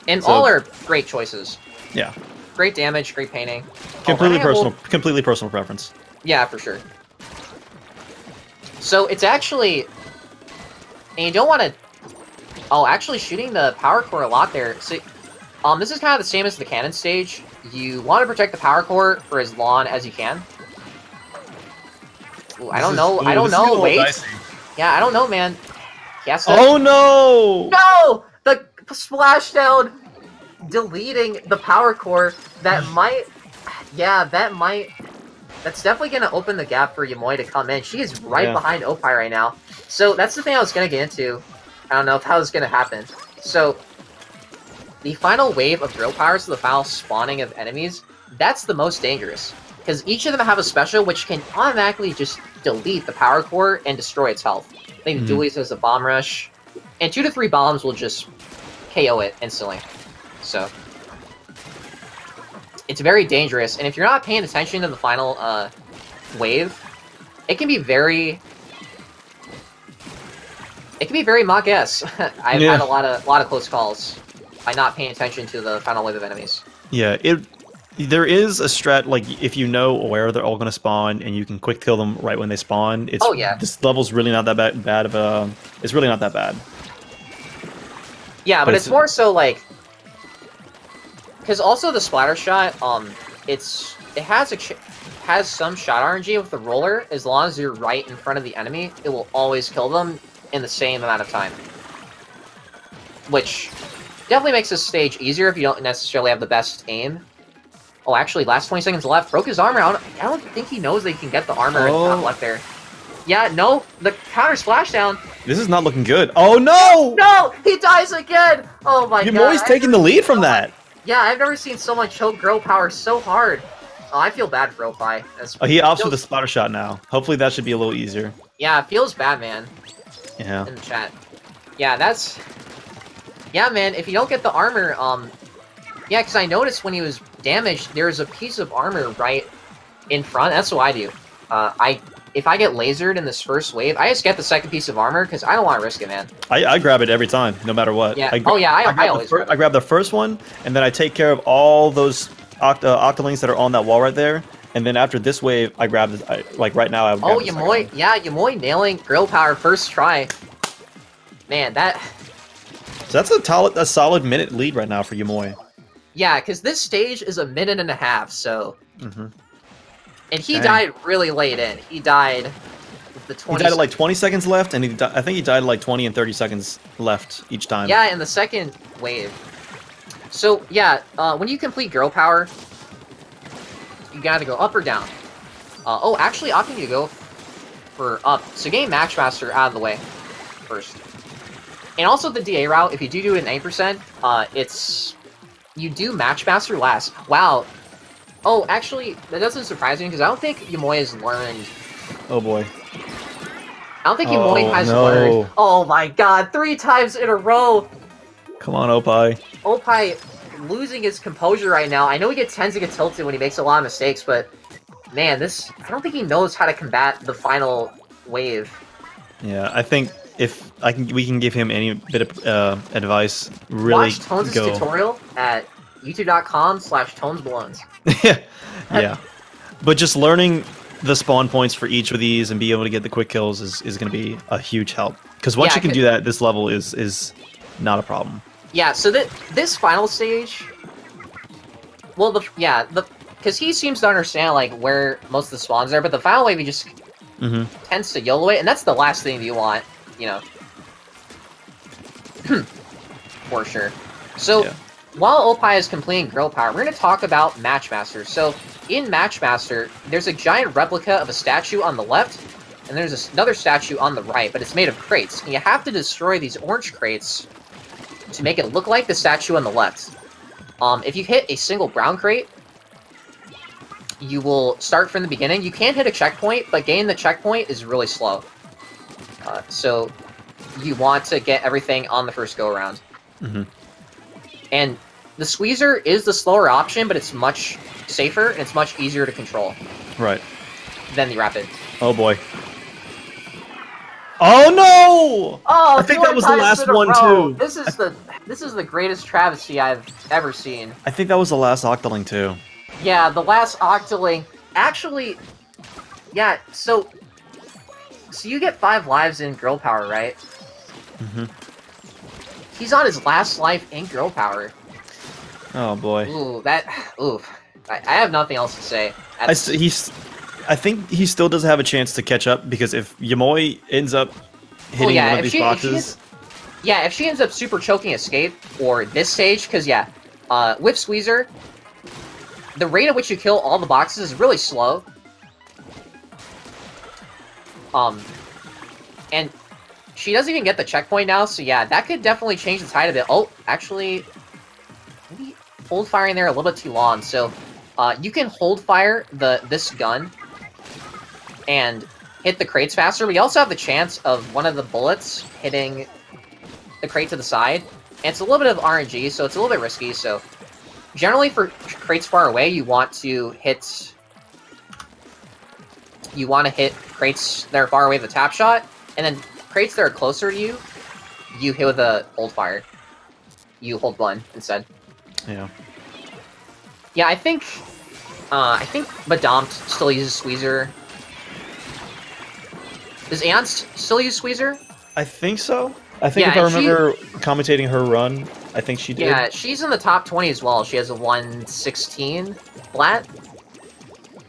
And all are great choices. Yeah. Great damage, great painting. Completely personal preference. Yeah, for sure. So it's actually, and you don't want to. Oh, actually, shooting the power core a lot there. So, this is kind of the same as the cannon stage. You want to protect the power core for as long as you can. Ooh, I don't know. Wait. Dicey. Yeah, I don't know, man. Yes. Oh no! No! The splashdown deleting the power core. That might. Yeah, that's definitely going to open the gap for Ymuy to come in. She is right behind Oppai right now. So that's the thing I was going to get into. I don't know if that was going to happen. So the final wave of drill power, so the final spawning of enemies, that's the most dangerous. Because each of them have a special which can automatically just delete the power core and destroy its health. I think Dooley's has a bomb rush. And 2 to 3 bombs will just KO it instantly. So it's very dangerous, and if you're not paying attention to the final wave, it can be very mock-s. I've had a lot of close calls by not paying attention to the final wave of enemies. Yeah, there is a strat, like, if you know where they're all going to spawn and you can quick kill them right when they spawn, this level's really not that bad it's really not that bad. Yeah, but it's more so, like, because also the splatter shot, it has some shot RNG with the Roller. As long as you're right in front of the enemy, it will always kill them in the same amount of time. Which definitely makes this stage easier if you don't necessarily have the best aim. Oh, actually, last 20 seconds left. Broke his armor. I don't think he knows that he can get the armor left there. Yeah, no, the counter splashdown. This is not looking good. Oh no! No, he dies again. Oh my god. Ymuy taking the lead from that. Yeah, I've never seen someone choke grow power so hard. Oh, I feel bad for Oppai. He opts for the splatter shot now. Hopefully that should be a little easier. Yeah, it feels bad, man. Yeah. In the chat. Yeah, that's... Yeah, man, if you don't get the armor, yeah, because I noticed when he was damaged, there's a piece of armor right in front. That's what I do. If I get lasered in this first wave, I just get the second piece of armor, because I don't want to risk it, man. I grab it every time, no matter what. Yeah. I always grab it. I grab the first one, and then I take care of all those octolings that are on that wall right there, and then after this wave, I grab it, like right now, I would grab the second one. Yeah, Ymuy nailing grill power first try. Man, that... So that's a solid minute lead right now for Ymuy. Yeah, because this stage is 1.5 minutes, so... And he died really late in. He died with the 20... He died at like 20 seconds left, and I think he died at like 20 and 30 seconds left each time. Yeah, in the second wave. So, yeah, when you complete girl power, you gotta go up or down. Oh, actually, opting to go for up. So getting Matchmaster out of the way first. And also the DA route, if you do it at 9%, you do Matchmaster last. Wow. Oh, actually, that doesn't surprise me, because I don't think Ymuy has learned... Oh, boy. I don't think Ymuy has learned... Oh, my God. 3 times in a row! Come on, Oppai. Oppai losing his composure right now. I know he tends to get tilted when he makes a lot of mistakes, but... Man, I don't think he knows how to combat the final wave. Yeah, I think if we can give him any bit of advice, really watch Tones' tutorial at youtube.com/TonesBalloons. Yeah. But just learning the spawn points for each of these and be able to get the quick kills is going to be a huge help. Because once you can do that, this level is not a problem. Yeah, so this final stage... Well, because he seems to understand, like, where most of the spawns are, but the final wave, he just tends to YOLO it, and that's the last thing you want, you know. For sure. So... Yeah. While Oppai is completing Grill Power, we're going to talk about Matchmaster. So, in Matchmaster, there's a giant replica of a statue on the left, and there's another statue on the right, but it's made of crates. And you have to destroy these orange crates to make it look like the statue on the left. If you hit a single brown crate, you will start from the beginning. You can hit a checkpoint, but getting the checkpoint is really slow. So you want to get everything on the first go-around. Mm-hmm. And the squeezer is the slower option, but it's much safer, and it's much easier to control. Right. Than the rapid. Oh, boy. Oh, no! Oh, I think that was the last one, too. This is the greatest travesty I've ever seen. I think that was the last Octoling, too. Yeah, the last Octoling. Actually, yeah, so you get 5 lives in Girl Power, right? Mm-hmm. He's on his last life in Girl Power. Oh, boy. Ooh, I have nothing else to say. I think he still doesn't have a chance to catch up, because if Ymuy ends up hitting one of these boxes... if she ends up super choking escape, or this stage, because with Squeezer, the rate at which you kill all the boxes is really slow. And she doesn't even get the checkpoint now, so yeah, that could definitely change the tide a bit. Oh, actually, maybe hold fire in there a little bit too long. So, you can hold fire this gun and hit the crates faster, but you also have the chance of one of the bullets hitting the crate to the side. And it's a little bit of RNG, so it's a little bit risky, so... Generally, for crates far away, you want to hit crates that are far away with a tap shot, and then crates that are closer to you, you hit with a hold fire. You hold blunt instead. Yeah. Yeah, I think Madame still uses Squeezer. Does Aeon still use Squeezer? I think so. I think if I remember commentating her run, I think she did. Yeah, she's in the top 20 as well. She has a 116 flat.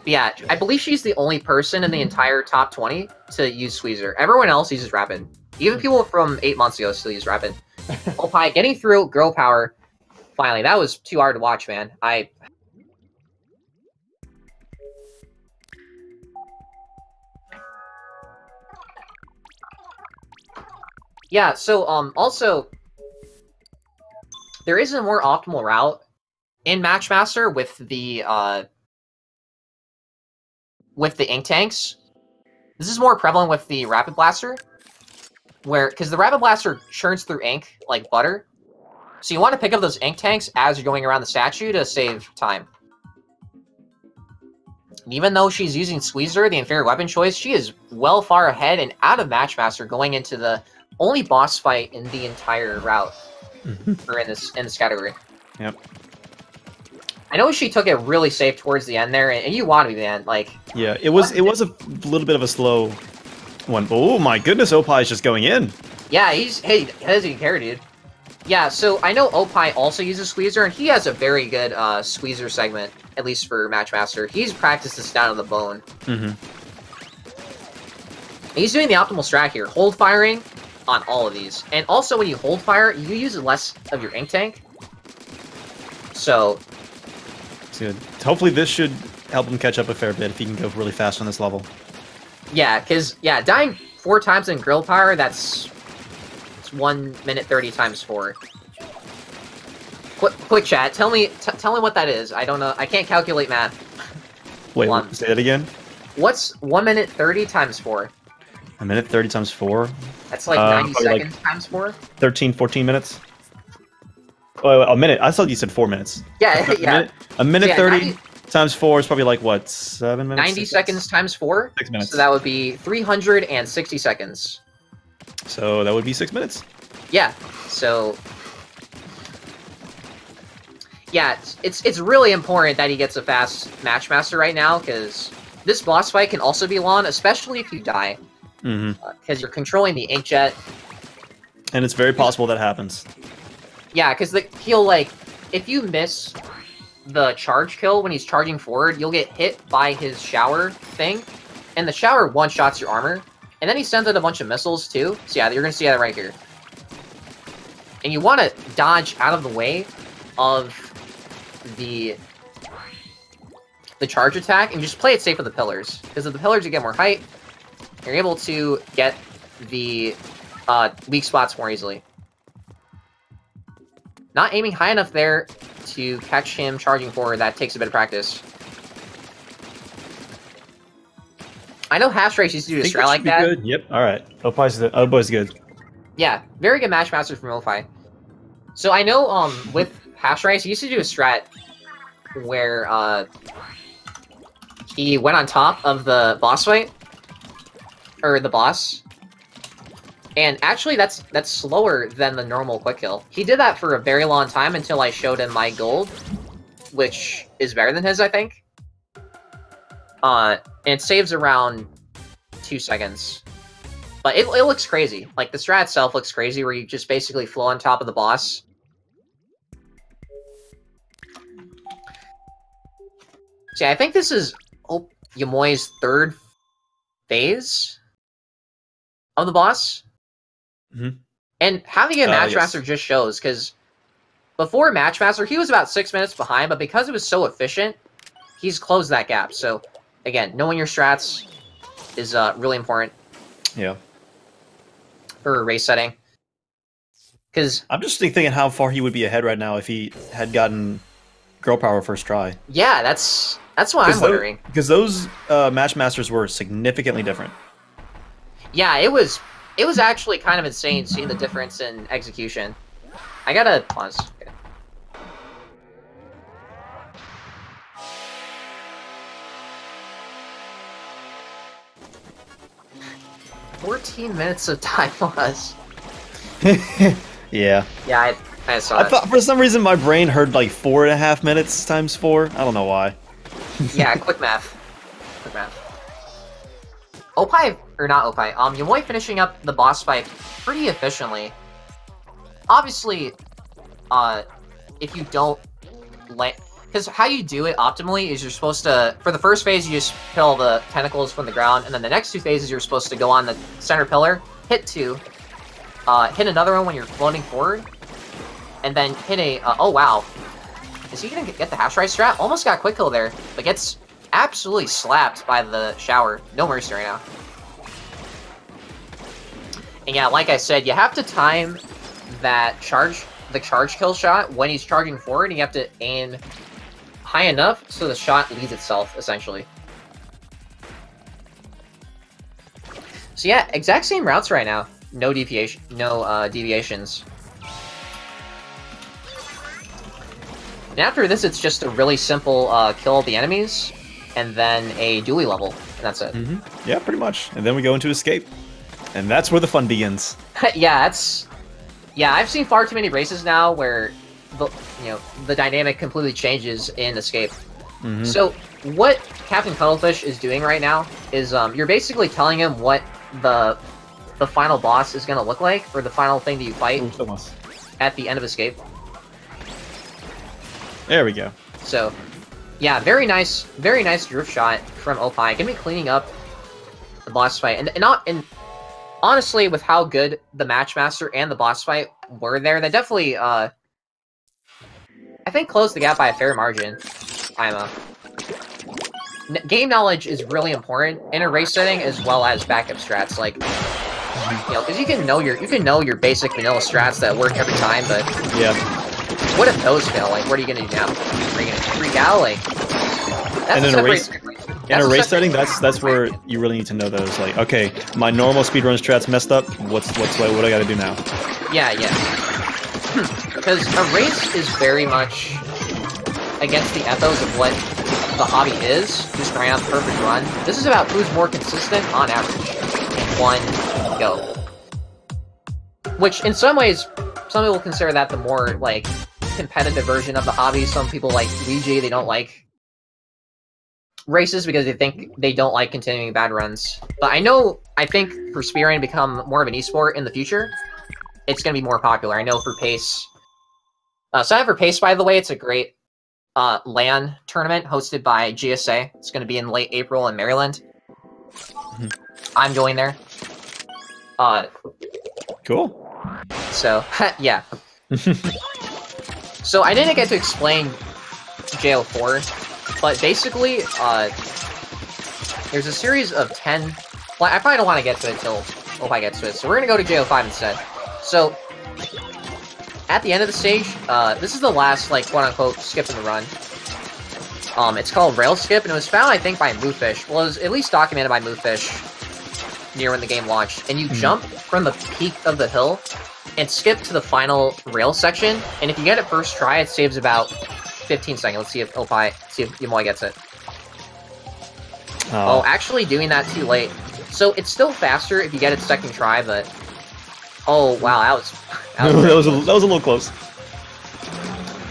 Yeah, I believe she's the only person in the entire top 20 to use Squeezer. Everyone else uses Rapid. Even people from 8 months ago still use Rapid. Oppai getting through Girl Power. Finally, that was too hard to watch, man. Yeah, so, also, there is a more optimal route in Matchmaster with the ink tanks. This is more prevalent with the Rapid Blaster, because the Rapid Blaster churns through ink like butter. So you want to pick up those ink tanks as you're going around the statue to save time. And even though she's using Squeezer, the inferior weapon choice, she is well far ahead and out of Matchmaster going into the only boss fight in the entire route, or in this category. Yep. I know she took it really safe towards the end there, and you want to be, man. Like, yeah, it was a little bit of a slow one. Oh my goodness, Oppai is just going in. Yeah, he doesn't even care, dude. Yeah, so I know Oppai also uses Squeezer, and he has a very good Squeezer segment, at least for Matchmaster. He's practiced this down to the bone. Mm-hmm. He's doing the optimal strat here, hold firing on all of these. And also, when you hold fire, you use less of your ink tank. So... It's good. Hopefully this should help him catch up a fair bit if he can go really fast on this level. Yeah, because, dying 4 times in Grill Power, it's 1 minute 30 times 4. Quick chat, tell me what that is. I don't know. I can't calculate math. Wait, say that again? What's 1 minute 30 times 4? 1 minute 30 times 4? That's like 90 seconds times 4? 13, 14 minutes? Oh, a minute. I thought you said 4 minutes. Yeah, yeah. A minute 30 times 4 is probably like, what, 7 minutes? 90 seconds times 4? 6 minutes. So that would be 360 seconds. So that would be 6 minutes. Yeah, so... Yeah, it's really important that he gets a fast Matchmaster right now, because this boss fight can also be long, especially if you die. Because you're controlling the inkjet. And it's very possible that happens. Yeah, because he'll, like, if you miss the charge kill when he's charging forward, you'll get hit by his shower thing, and the shower one-shots your armor, and then he sends out a bunch of missiles, too. So yeah, you're going to see that right here. And you want to dodge out of the way of the charge attack, and just play it safe with the pillars. Because if the pillars, you get more height, you're able to get the weak spots more easily. Not aiming high enough there to catch him charging forward, that takes a bit of practice. I know Hash Race used to do a strat like that. Good. Yep. All right. Oppai's good. Yeah, very good match master from Oppai. So I know with Hash Race, he used to do a strat where he went on top of the boss fight, or the boss. And actually, that's slower than the normal quick kill. He did that for a very long time until I showed him my gold, which is better than his, I think. And it saves around 2 seconds. But it looks crazy. Like, the strat itself looks crazy, where you just basically flow on top of the boss. See, I think this is Yumuy's 3rd phase of the boss. Mm-hmm. And having a Matchmaster just shows, because before Matchmaster, he was about 6 minutes behind, but because it was so efficient, he's closed that gap. So, again, knowing your strats is really important. Yeah. For a race setting. Because I'm just thinking how far he would be ahead right now if he had gotten Girl Power first try. Yeah, that's what I'm wondering. Because those Matchmasters were significantly different. Yeah, it was actually kind of insane seeing the difference in execution. I gotta pause. Okay. "14 minutes of time loss." Yeah. Yeah, I saw I thought for some reason my brain heard like 4.5 minutes times 4. I don't know why. Yeah, quick math. Quick math. Oppai, or not Oppai, Ymuy finishing up the boss fight pretty efficiently. Obviously, if you don't because how you do it optimally is you're supposed to, for the first phase, you just kill the tentacles from the ground, and then the next 2 phases you're supposed to go on the center pillar, hit 2, hit another one when you're floating forward, and then hit a, oh wow. Is he gonna get the Hash Race strat? Almost got quick kill there, but gets absolutely slapped by the shower. No mercy right now. And yeah, like I said, you have to time the charge kill shot when he's charging forward, and you have to aim high enough so the shot leads itself, essentially. So yeah, exact same routes right now. No deviations. And after this, it's just a really simple kill the enemies, and then a dually level, and that's it. Mm-hmm. Yeah, pretty much. And then we go into escape. And that's where the fun begins. Yeah, I've seen far too many races now where the dynamic completely changes in escape. Mm-hmm. So what Captain Cuttlefish is doing right now is you're basically telling him what the final boss is going to look like, or the final thing that you fight at the end of escape. There we go. So yeah, very nice drift shot from Oppai. Gonna be cleaning up the boss fight, and honestly, with how good the Matchmaster and the boss fight were there, they definitely, I think, closed the gap by a fair margin. Game knowledge is really important in a race setting, as well as backup strats. Like, because you can know your basic vanilla strats that work every time, but yeah, what if those fail? Like, what are you gonna do now? Are you gonna freak out? Like, that's in a race setting, that's where you really need to know those. Like, okay, my normal speedrun strat's messed up. What I gotta do now? Yeah. Because a race is very much against the ethos of what the hobby is, just trying out the perfect run. This is about who's more consistent on average in one go. Which, in some ways, some people consider that the more, like, competitive version of the hobby. Some people like Luigi, they don't like races because they don't like continuing bad runs. But I think for speedrunning to become more of an esport in the future, it's going to be more popular. I know for PACE. Sign up for PACE, by the way. It's a great LAN tournament hosted by GSA. It's going to be in late April in Maryland. Mm-hmm. I'm going there. Cool. So, yeah. So I didn't get to explain JO4, but basically, there's a series of 10... Well, I probably don't want to get to it until Oppai gets to it, so we're going to go to JO5 instead. So, at the end of the stage, this is the last, like, quote-unquote skip in the run. It's called Rail Skip, and it was found, I think, by Moofish. Well, it was at least documented by Moofish near when the game launched. And you jump from the peak of the hill and skip to the final rail section, and if you get it first try, it saves about 15 seconds. Let's see if Ymuy gets it. Oh, actually doing that too late. So it's still faster if you get it second try, but... Oh, wow, that was that was a little close.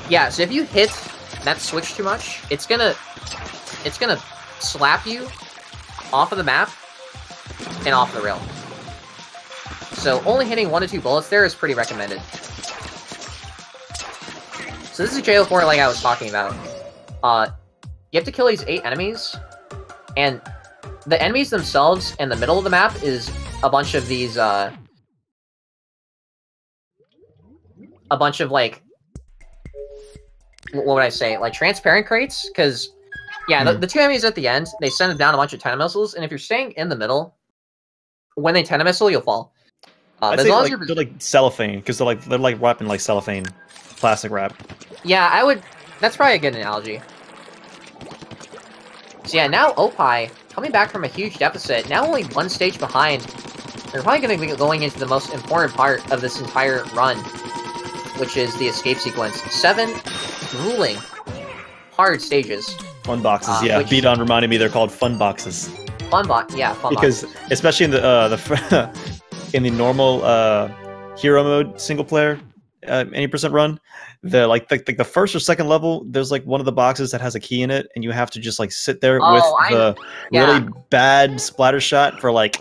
Yeah, so if you hit that switch too much, it's gonna slap you off of the map and off the rail. So only hitting 1 to 2 bullets there is pretty recommended. So this is JO4 like I was talking about. You have to kill these 8 enemies, and the enemies themselves in the middle of the map is a bunch of these, a bunch of, like, what would I say? Like, transparent crates? Because, yeah, the 2 enemies at the end, they send down a bunch of tenta missiles, and if you're staying in the middle, when they tenta missile, you'll fall. I'd say, like, they're like cellophane, because they're like wrapping like cellophane, plastic wrap. Yeah, that's probably a good analogy. So yeah, now Oppai, coming back from a huge deficit, now only 1 stage behind. They're probably going to be going into the most important part of this entire run, which is the escape sequence. 7 grueling, hard stages. Fun boxes, yeah. Beat-On reminded me they're called fun boxes. Fun boxes. Because, especially in the in the normal hero mode single player any percent run, the first or second level, there's like one of the boxes that has a key in it, and you have to just like sit there with the really bad splatter shot for like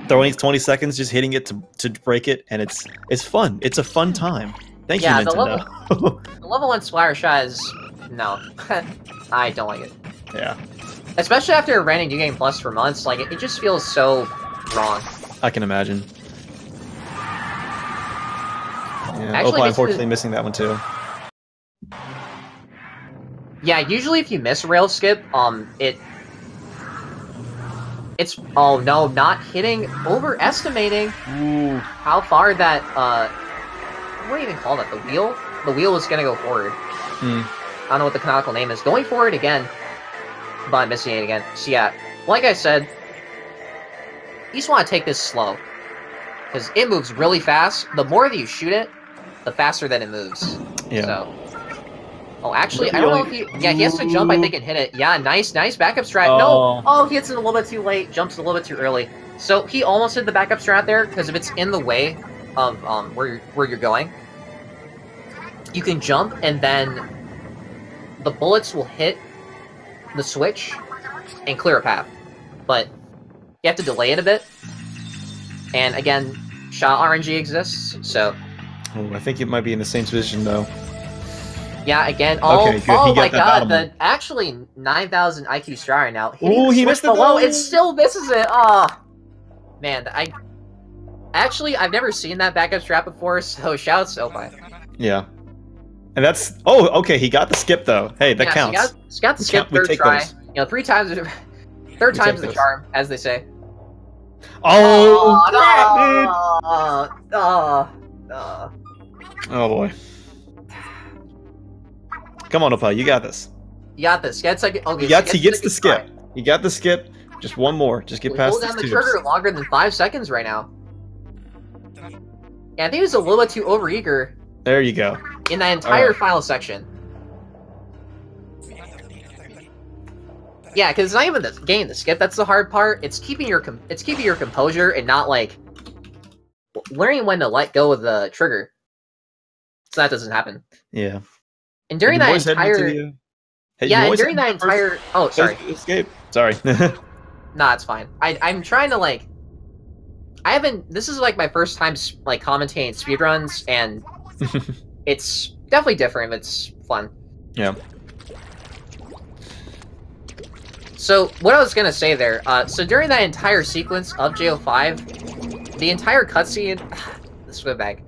20 seconds, just hitting it to break it, and it's fun. It's a fun time. Thank you, Nintendo. The level 1 splatter shot is no, I don't like it. Yeah, especially after renting New Game Plus for months, like it just feels so wrong. I can imagine. Yeah, actually, Oppai unfortunately missing that one too. Yeah, usually if you miss rail skip, it's oh no, not hitting, overestimating how far that what do you even call that? The wheel? The wheel is gonna go forward. I don't know what the canonical name is. Going forward again, but I'm missing it again. So yeah, like I said, you just want to take this slow, because it moves really fast. The more that you shoot it, the faster that it moves. Yeah. So. Oh, actually, I don't know if he... Yeah, he has to jump, I think, and hit it. Yeah, nice backup strat. No! Oh, he hits it a little bit too late. Jumps a little bit too early. So, he almost hit the backup strat there, because if it's in the way of where you're going, you can jump, and then the bullets will hit the switch and clear a path. But you have to delay it a bit. And, again, shot RNG exists, so... Oh, I think it might be in the same position, though. Yeah, again. Okay, good. Oh my god, the actually 9,000 IQ strat right now. He missed it below, it still misses it. Oh, man, I've never seen that backup strat before, so shouts to Oppai. Yeah. And that's... Oh, okay, he got the skip, though. Hey, that counts. So he got the skip third try. Those. You know, 3 times... Third time's the charm, as they say. Oh, Oh, boy. Come on, Oppai, you got this. You got this. Okay, he gets the skip. You got the skip. Just one more. Just get past this. Hold down the trigger longer than 5 seconds right now. Yeah, I think he was a little bit too overeager. There you go. In that entire final section. Yeah, because it's not even getting the skip that's the hard part. It's keeping your composure and not like learning when to let go of the trigger. So that doesn't happen. Yeah. And during that entire... during that entire... Oh, sorry. Escape. Sorry. Nah, it's fine. I'm trying to, like... This is, like, my first time, like, commentating speedruns, and it's definitely different, but it's fun. Yeah. So, what I was gonna say there, so during that entire sequence of JO5, the entire cutscene... the swim bag.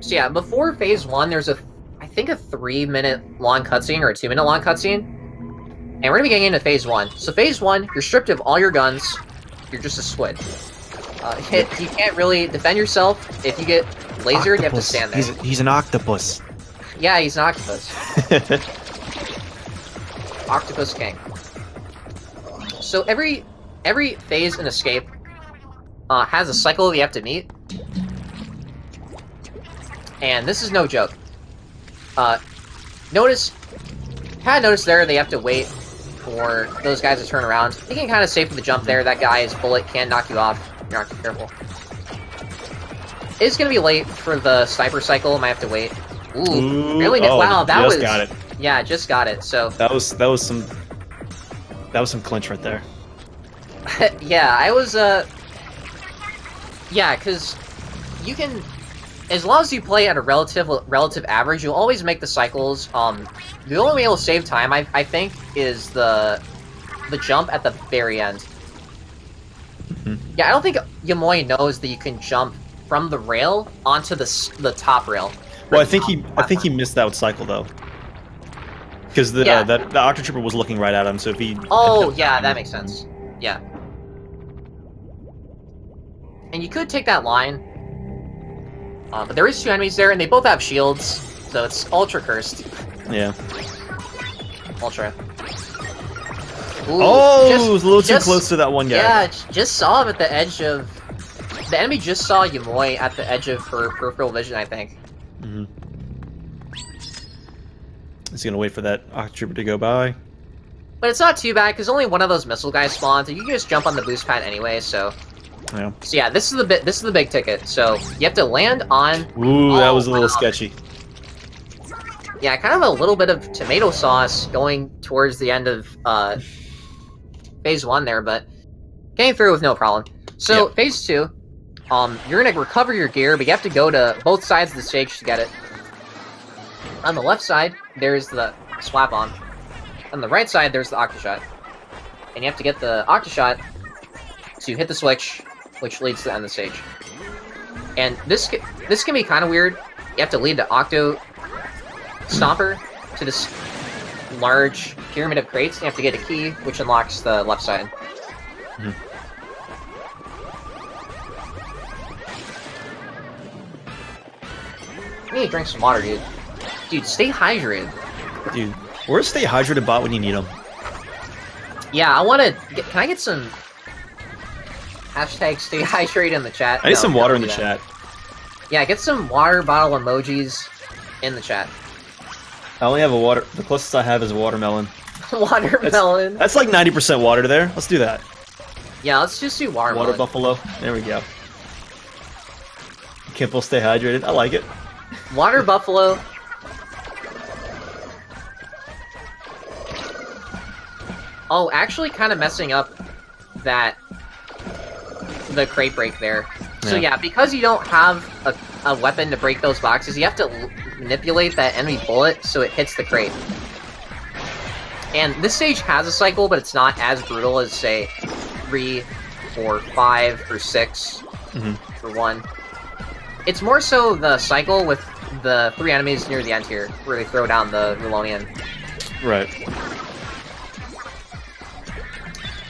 So yeah, before Phase 1, there's I think a 3-minute long cutscene, or a 2-minute long cutscene. And we're gonna be getting into Phase 1. So Phase 1, you're stripped of all your guns. You're just a squid. You can't really defend yourself. If you get laser, you have to stand there. He's an octopus. Yeah, he's an octopus. Octopus King. So every phase in Escape has a cycle you have to meet. And this is no joke. Notice there they have to wait for those guys to turn around. You can kind of safe with the jump there. That guy's bullet can knock you off. You're not too careful. It's gonna be late for the sniper cycle. Might have to wait. Ooh, really? Oh, wow, that was. Got it. Yeah, just got it. So that was some clinch right there. Yeah, I was. Yeah, because you can. As long as you play at a relative average, you'll always make the cycles. The only way it'll save time, I think, is the jump at the very end. Yeah, I don't think Ymuy knows that you can jump from the rail onto the top rail. Well, I think he missed that cycle though, because the Octo Trooper was looking right at him. So if he that makes sense. Yeah, and you could take that line. But there is 2 enemies there, and they both have shields, so it's ultra cursed. Yeah. Ultra. Ooh, it was a little too close to that one guy. Yeah, just saw him at the edge of... The enemy just saw Ymuy at the edge of her peripheral vision, I think. He's gonna wait for that Octo Trooper to go by. But it's not too bad, because only one of those missile guys spawns, and you can just jump on the boost pad anyway, so... Yeah. So yeah, this is the big ticket. So you have to land on. Ooh, that was a little sketchy. Yeah, kind of a little bit of tomato sauce going towards the end of phase 1 there, but getting through with no problem. So phase 2, you're gonna recover your gear, but you have to go to both sides of the stage to get it. On the left side, there's the swap on. On the right side, there's the Octoshot, and you have to get the Octoshot to hit the switch, which leads to the end of the stage. And this can be kind of weird. You have to lead the Octo Stomper to this large pyramid of crates, and you have to get a key, which unlocks the left side. I need to drink some water, dude. Dude, stay hydrated. Dude, where's Stay Hydrated bot when you need them? Yeah, I want to... Can I get some... Hashtag stay hydrated in the chat. I need some water in the chat. Yeah, get some water bottle emojis in the chat. I only have a water... The closest I have is a watermelon. Watermelon? That's like 90% water there. Let's do that. Yeah, let's just do watermelon. Water buffalo. There we go. Kimple, stay hydrated. I like it. Water buffalo. Oh, actually kind of messing up the crate break there. So yeah, because you don't have a weapon to break those boxes, you have to manipulate that enemy bullet so it hits the crate. And this stage has a cycle, but it's not as brutal as, say, 3 or 5 or 6 or 1. It's more so the cycle with the 3 enemies near the end here, where they throw down the Rulonian. Right.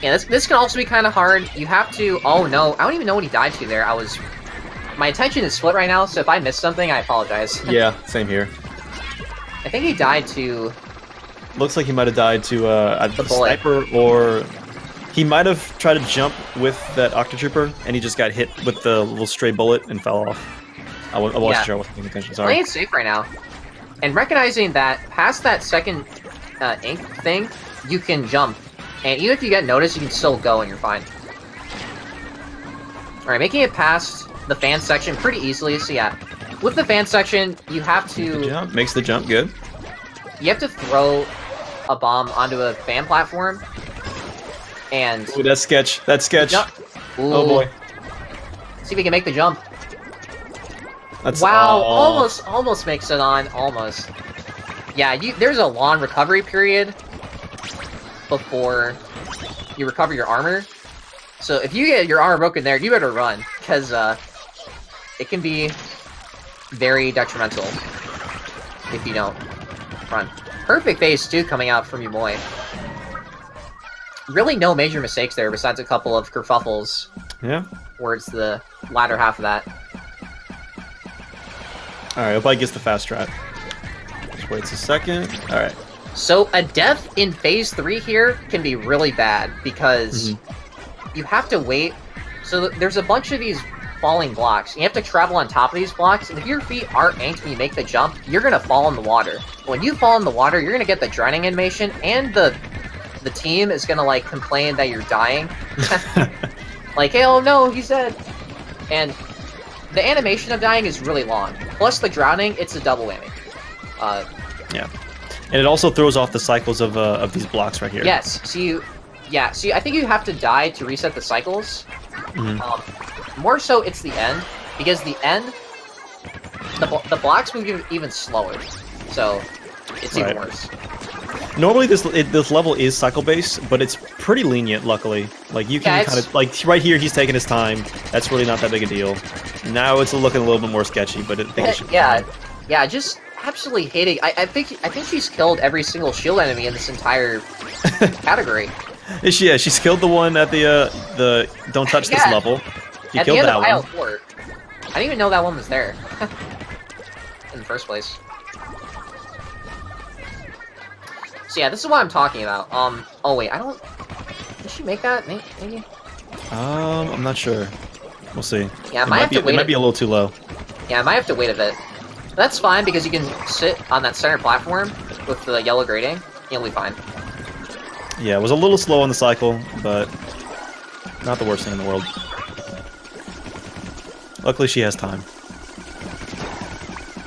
Yeah, this can also be kind of hard. You have to... Oh, no. I don't even know what he died to there. My attention is split right now, so if I missed something, I apologize. Yeah, same here. I think he died to... Looks like he might have died to the sniper, or... He might have tried to jump with that Octo Trooper, and he just got hit with the little stray bullet and fell off. I wasn't sure. I wasn't paying attention. Sorry. Playing it safe right now. And recognizing that past that second ink thing, you can jump. And even if you get noticed, you can still go and you're fine. Alright, making it past the fan section pretty easily. So yeah, with the fan section, you have to... Makes the jump good. You have to throw a bomb onto a fan platform. And... Ooh, that's sketch. That's sketch. Oh boy. See if we can make the jump. That's wow, almost makes it on. Almost. Yeah, there's a long recovery period before you recover your armor. So if you get your armor broken there, you better run, because it can be very detrimental if you don't run. Perfect phase 2 coming out from Ymuy. Really no major mistakes there, besides a couple of kerfuffles. Yeah. Towards the latter half of that. Alright, Oppai gets the fast strat. Just waits a second. Alright. So a death in phase 3 here can be really bad because you have to wait. So there's a bunch of these falling blocks. You have to travel on top of these blocks, and if your feet aren't inked when you make the jump, you're gonna fall in the water. When you fall in the water, you're gonna get the drowning animation, and the team is gonna like complain that you're dying. Like, hey, oh no, he's dead. And the animation of dying is really long. Plus the drowning, it's a double whammy. Yeah. And it also throws off the cycles of these blocks right here. Yes, so I think you have to die to reset the cycles. More so, it's the end, because the end, the blocks move even slower, so it's even worse. Normally this level is cycle based, but it's pretty lenient. Luckily, like you can kind of like right here he's taking his time. That's really not that big a deal. Now it's looking a little bit more sketchy, but I think it should be fine. Just absolutely hating. I think she's killed every single shield enemy in this entire category. Yeah, she's killed the one at the don't touch this level. She at killed the end that of aisle one. 4. I didn't even know that one was there in the first place. So yeah, this is what I'm talking about. Oh wait, I don't. Did she make that? Maybe. I'm not sure. We'll see. Yeah, it might be a little too low. Yeah, I might have to wait a bit. That's fine because you can sit on that center platform with the yellow grating. You'll be fine. Yeah, it was a little slow on the cycle, but not the worst thing in the world. Luckily, she has time.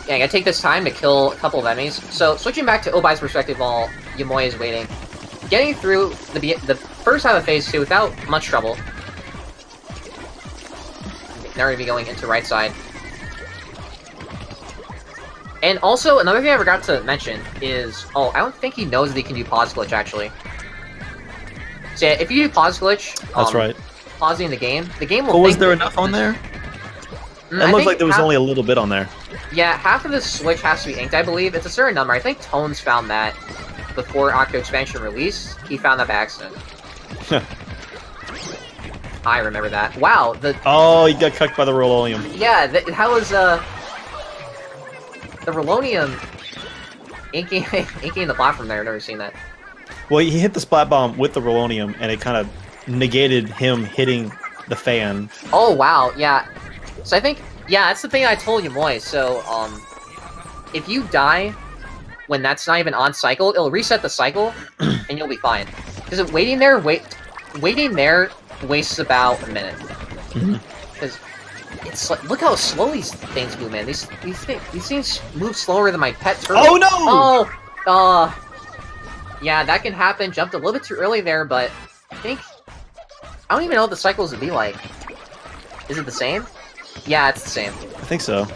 Yeah, I gotta take this time to kill a couple of enemies. So, switching back to Oppai's perspective while Ymuy is waiting. Getting through the first half of phase 2 without much trouble. Now we're gonna be going into right side. And also, another thing I forgot to mention is... Oh, I don't think he knows that he can do pause glitch, actually. So yeah, if you do pause glitch... That's right. Pausing the game will... But was there enough on there? It looked like there was only a little bit on there. Yeah, half of the switch has to be inked, I believe. It's a certain number. I think Tones found that before Octo expansion release. He found that by accident. I remember that. Wow, Oh, he got cucked by the Rololium. Yeah, how was, the Rolonium inking the platform there? I've never seen that. Well, he hit the Splat Bomb with the Rolonium, and it kind of negated him hitting the fan. Oh, wow, yeah. So I think, yeah, that's the thing I told Ymuy. So, if you die when that's not even on cycle, it'll reset the cycle, and you'll be fine. Because waiting there wastes about a minute. Because it's like, look how slow these things move, man. These things move slower than my pet turtle. Oh no! Oh, yeah, that can happen. Jumped a little bit too early there, but I don't even know what the cycles would be like. Is it the same? Yeah, it's the same. I think so.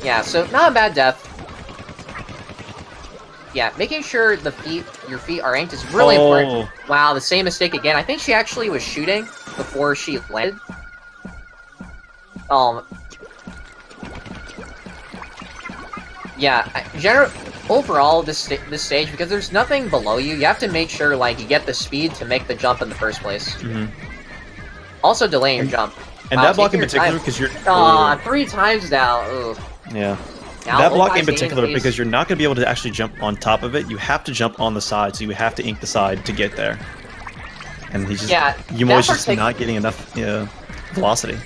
Yeah, so not a bad death. Yeah, making sure your feet are inked is really important. Wow, the same mistake again. I think she actually was shooting before she landed. Yeah, overall, this stage, because there's nothing below you, you have to make sure like you get the speed to make the jump in the first place. Also delaying your jump. And that block in particular, because you're... 3 times now. Ooh. Yeah. Now, that block in particular, because you're not going to be able to actually jump on top of it. You have to jump on the side, so you have to ink the side to get there. And he's just... Yumuy's just not getting enough velocity.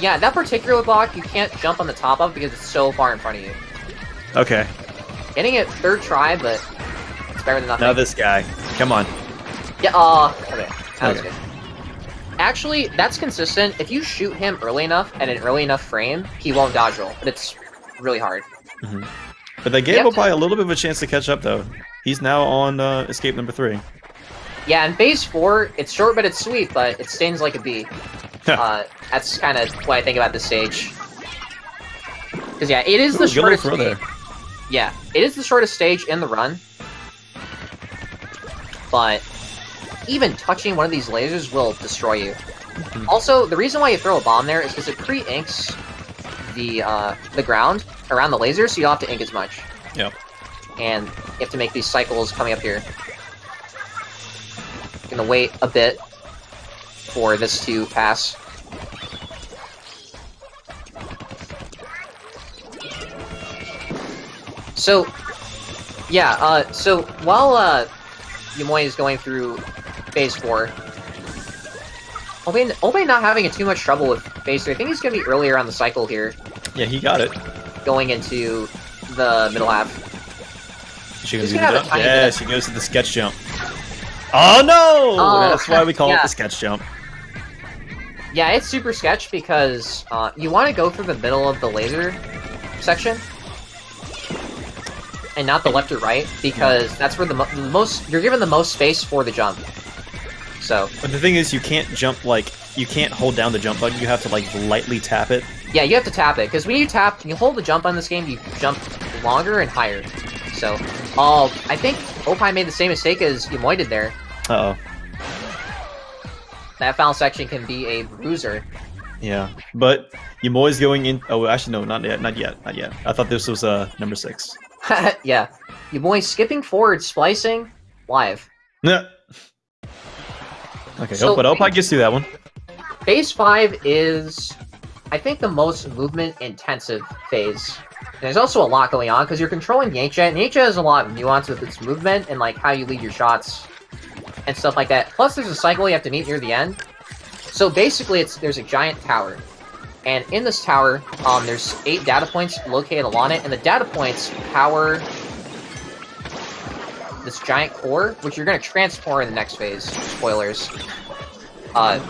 Yeah, that particular block, you can't jump on the top of because it's so far in front of you. Okay. Getting it 3rd try, but it's better than nothing. Now this guy. Come on. Yeah, okay. That was good. Actually, that's consistent. If you shoot him early enough at an early enough frame, he won't dodge roll, but it's really hard. But they gave Oppai a little bit of a chance to catch up, though. He's now on escape number 3. Yeah, in phase 4, it's short but it's sweet, but it stings like a bee. That's kind of what I think about this stage. Because yeah, it is the shortest stage. Yeah, it is the shortest stage in the run. But even touching one of these lasers will destroy you. Also, the reason why you throw a bomb there is because it pre-inks the ground around the laser, so you don't have to ink as much. Yep. And you have to make these cycles coming up here. Gonna wait a bit for this to pass. So, yeah, so while, Ymuy is going through Phase 4, Oppai not having too much trouble with Phase 3. I think he's gonna be earlier on the cycle here. Yeah, he got it. Going into the middle half. She goes yeah, she goes to the sketch jump. Oh no! Oh, that's why we call it the sketch jump. Yeah, it's super sketch because you want to go through the middle of the laser section. And not the left or right, because that's where the most you're given the most space for the jump. So. But the thing is, you can't jump you can't hold down the jump button. You have to like lightly tap it. Yeah, you have to tap it because when you hold the jump on this game, you jump longer and higher. So, I think Oppai made the same mistake as Ymuy did there. Uh oh. That final section can be a bruiser. Yeah, but Ymuy's going in. Oh, actually, no, not yet. I thought this was number 6. Yeah, Ymuy skipping forward, splicing, live. Yeah. Okay, so, but Oppai gets through that one. Phase 5 is, I think, the most movement-intensive phase. And there's also a lot going on, because you're controlling the H-Jet, and H-Jet has a lot of nuance with its movement, and like how you lead your shots, and stuff like that. Plus, there's a cycle you have to meet near the end. So basically, there's a giant tower. And in this tower, there's 8 data points located along it, and the data points power this giant core, which you're going to transform in the next phase. Spoilers. And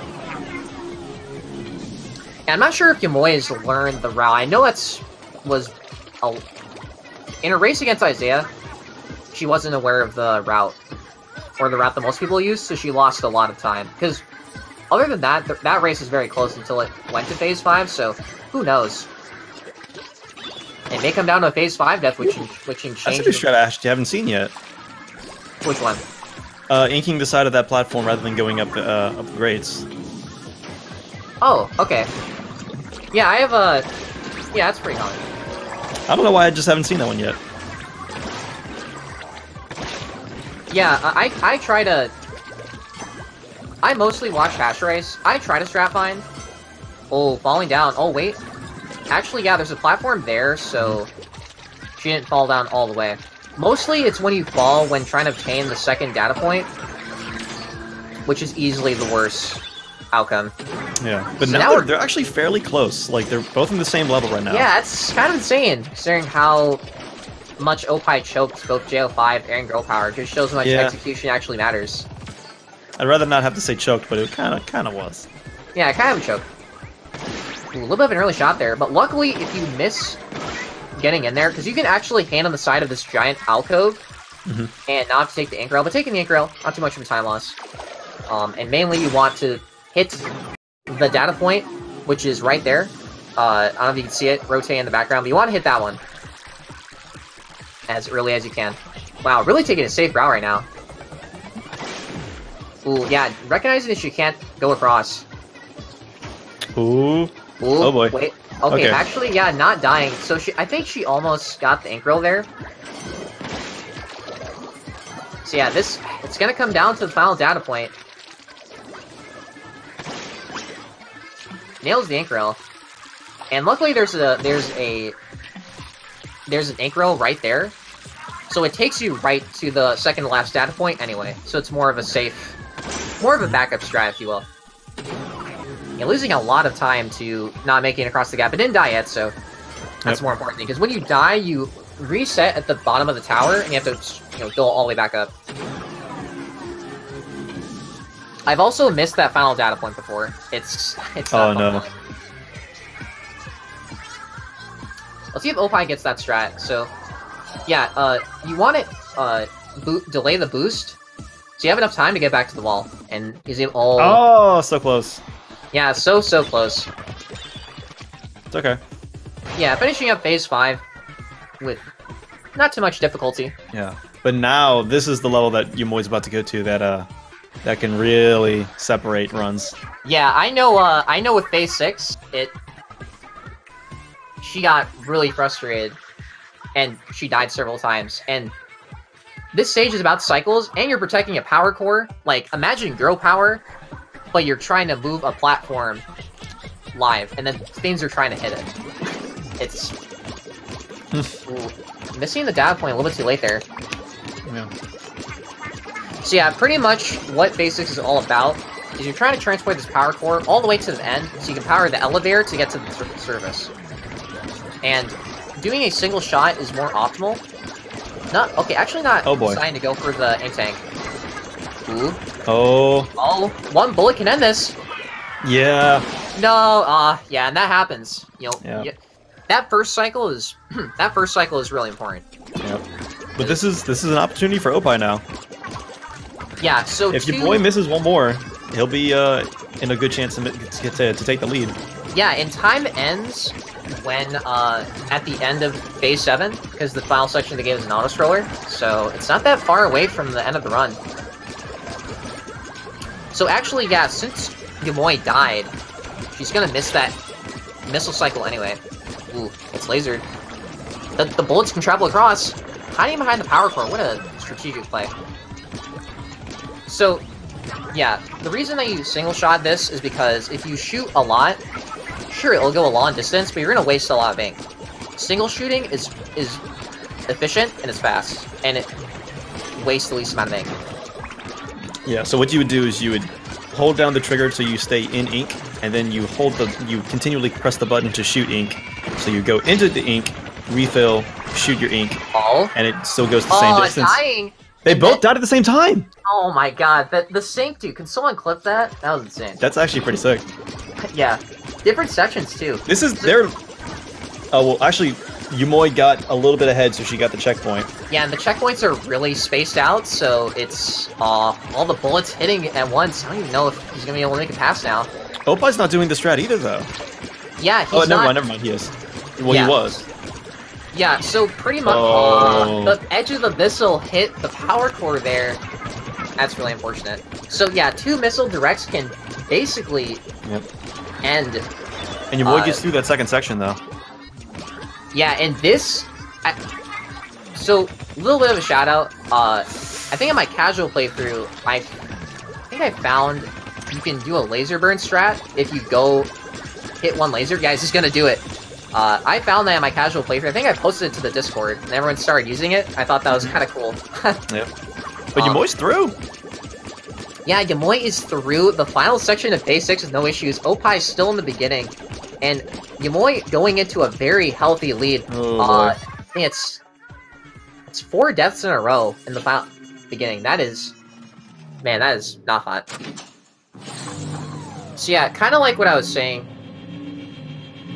I'm not sure if Ymuy has learned the route. I know in a race against Isaiah, she wasn't aware of the route, or the route that most people use, so she lost a lot of time. Because other than that, that race is very close until it went to Phase 5, so who knows? It may come down to a Phase 5 death, which can change. That's a new strat I actually haven't seen yet. Which one? Inking the side of that platform rather than going up the grades. Oh, okay. Yeah, I have a... Yeah, that's pretty common. I don't know why I just haven't seen that one yet. Yeah, I try to... I mostly watch Hash Race. I try to strat find. Oh, falling down. Oh, wait. Actually, yeah, there's a platform there, so... She didn't fall down all the way. Mostly, it's when you fall when trying to obtain the second data point, which is easily the worst outcome. Yeah, but so now they're actually fairly close. Like, they're both in the same level right now. Yeah, it's kind of insane, considering how much Oppai choked both JO5 and Girl Power. It just shows how much execution actually matters. I'd rather not have to say choked, but it kind of was. Yeah, kind of a choke. Ooh, a little bit of an early shot there, but luckily, if you miss getting in there, because you can actually hand on the side of this giant alcove and not have to take the ink rail, but taking the ink rail, not too much of a time loss. And mainly you want to hit the data point, which is right there. I don't know if you can see it, rotate in the background, but you want to hit that one as early as you can. Wow, really taking a safe route right now. Ooh, yeah, recognizing that you can't go across. Ooh. Oh boy. Wait. Okay, actually, yeah, not dying. So I think she almost got the ink roll there. So yeah, it's gonna come down to the final data point. Nails the ink roll. And luckily there's an ink roll right there. So it takes you right to the second to last data point anyway. So it's more of a backup strat, if you will. You're losing a lot of time to not making it across the gap. It didn't die yet, so that's more important. Because when you die, you reset at the bottom of the tower, and you have to go all the way back up. I've also missed that final data point before. It's oh no. Let's see if Oppai gets that strat. So, yeah, you want it delay the boost, so you have enough time to get back to the wall, and he's able. Oh, so close. Yeah, so close. It's okay. Yeah, finishing up Phase 5 with not too much difficulty. Yeah, but now this is the level that Yumuy's about to go to that can really separate runs. Yeah, I know with Phase 6, she got really frustrated, and she died several times, and this stage is about cycles, and you're protecting a power core. Like, imagine Girl Power, but you're trying to move a platform live, and then things are trying to hit it. It's... missing the data point a little bit too late there. Yeah. So yeah, pretty much what Phase 6 is all about is you're trying to transport this power core all the way to the end so you can power the elevator to get to the surface. And doing a single shot is more optimal. Actually not deciding to go for the ink tank. Ooh. Oh, one bullet can end this. Yeah. No, yeah, and that happens. You know, yeah. That first cycle is really important. Yep. But this is an opportunity for Oppai now. Yeah, so if your boy misses one more, he'll be in a good chance to take the lead. Yeah, and time ends when at the end of Phase 7, because the final section of the game is an auto-scroller, so it's not that far away from the end of the run. So actually, yeah, since Ymuy died, she's gonna miss that missile cycle anyway. Ooh, it's lasered. The bullets can travel across, hiding behind the power core. What a strategic play. So, yeah, the reason that you single shot this is because if you shoot a lot, sure, it'll go a long distance, but you're gonna waste a lot of ink. Single shooting is efficient and it's fast, and it wastes the least amount of ink. Yeah, so what you would do is you would hold down the trigger so you stay in ink, and then you continually press the button to shoot ink. So you go into the ink, refill, shoot your ink, and it still goes the same distance. Dying. They both died at the same time! Oh my god, the sync, dude, can someone clip that? That was insane. That's actually pretty sick. Yeah, different sections too. This is their... Oh, well, actually, Ymuy got a little bit ahead, so she got the checkpoint. Yeah, and the checkpoints are really spaced out, so it's all the bullets hitting at once. I don't even know if he's gonna be able to make a pass now. Oppai's not doing the strat either, though. Yeah, he's not... never mind, he is. Well, yeah. He was. Yeah, so pretty much the edge of the missile hit the power core there. That's really unfortunate. So yeah, 2 missile directs can basically end. And Ymuy gets through that second section, though. Yeah, and this... So, a little bit of a shout-out. I think in my casual playthrough, I think I found you can do a laser burn strat if you go hit one laser. Guys, just gonna do it. I found that in my casual playthrough. I think I posted it to the Discord, and everyone started using it. I thought that was kind of cool. Yeah. But Ymui's through! Yeah, Ymuy is through. The final section of Phase 6 with no issues. Oppai is still in the beginning. And Ymuy going into a very healthy lead. I think it's 4 deaths in a row in the final beginning. That is... Man, that is not hot. So yeah, kind of like what I was saying,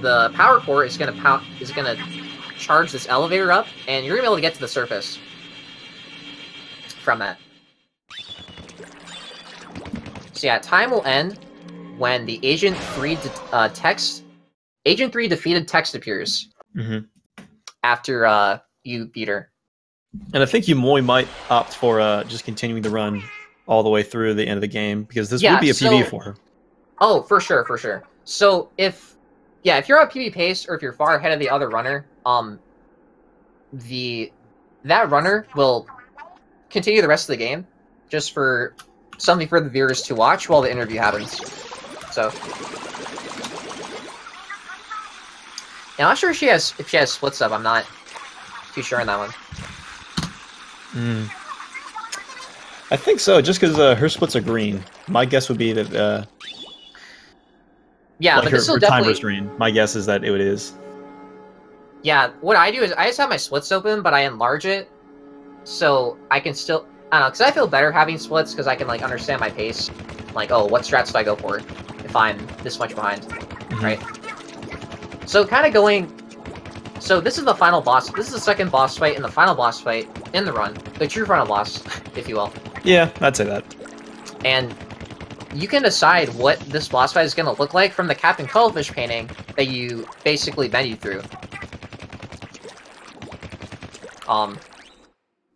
the power core is gonna charge this elevator up, and you're gonna be able to get to the surface from that. So yeah, time will end when the Agent 3 defeated text appears. After you beat her. And I think Ymuy might opt for just continuing the run all the way through the end of the game, because this would be a PB for her. Oh, for sure, for sure. So if you're at PB pace, or if you're far ahead of the other runner, that runner will continue the rest of the game, just for something for the viewers to watch while the interview happens. So, now, I'm not sure if she has splits up. I'm not too sure on that one. I think so, just because her splits are green. My guess would be that. Yeah, like but her this will timer's green. My guess is that it is. Yeah, what I do is I just have my splits open, but I enlarge it, so I can still... I don't know, because I feel better having splits, because I can, like, understand my pace. Like, oh, what strats do I go for if I'm this much behind, right? So, kind of going... So, this is the final boss. This is the second boss fight and the final boss fight in the run. The true final boss, if you will. Yeah, I'd say that. And you can decide what this boss fight is going to look like from the Captain Cuttlefish painting that you basically menued through.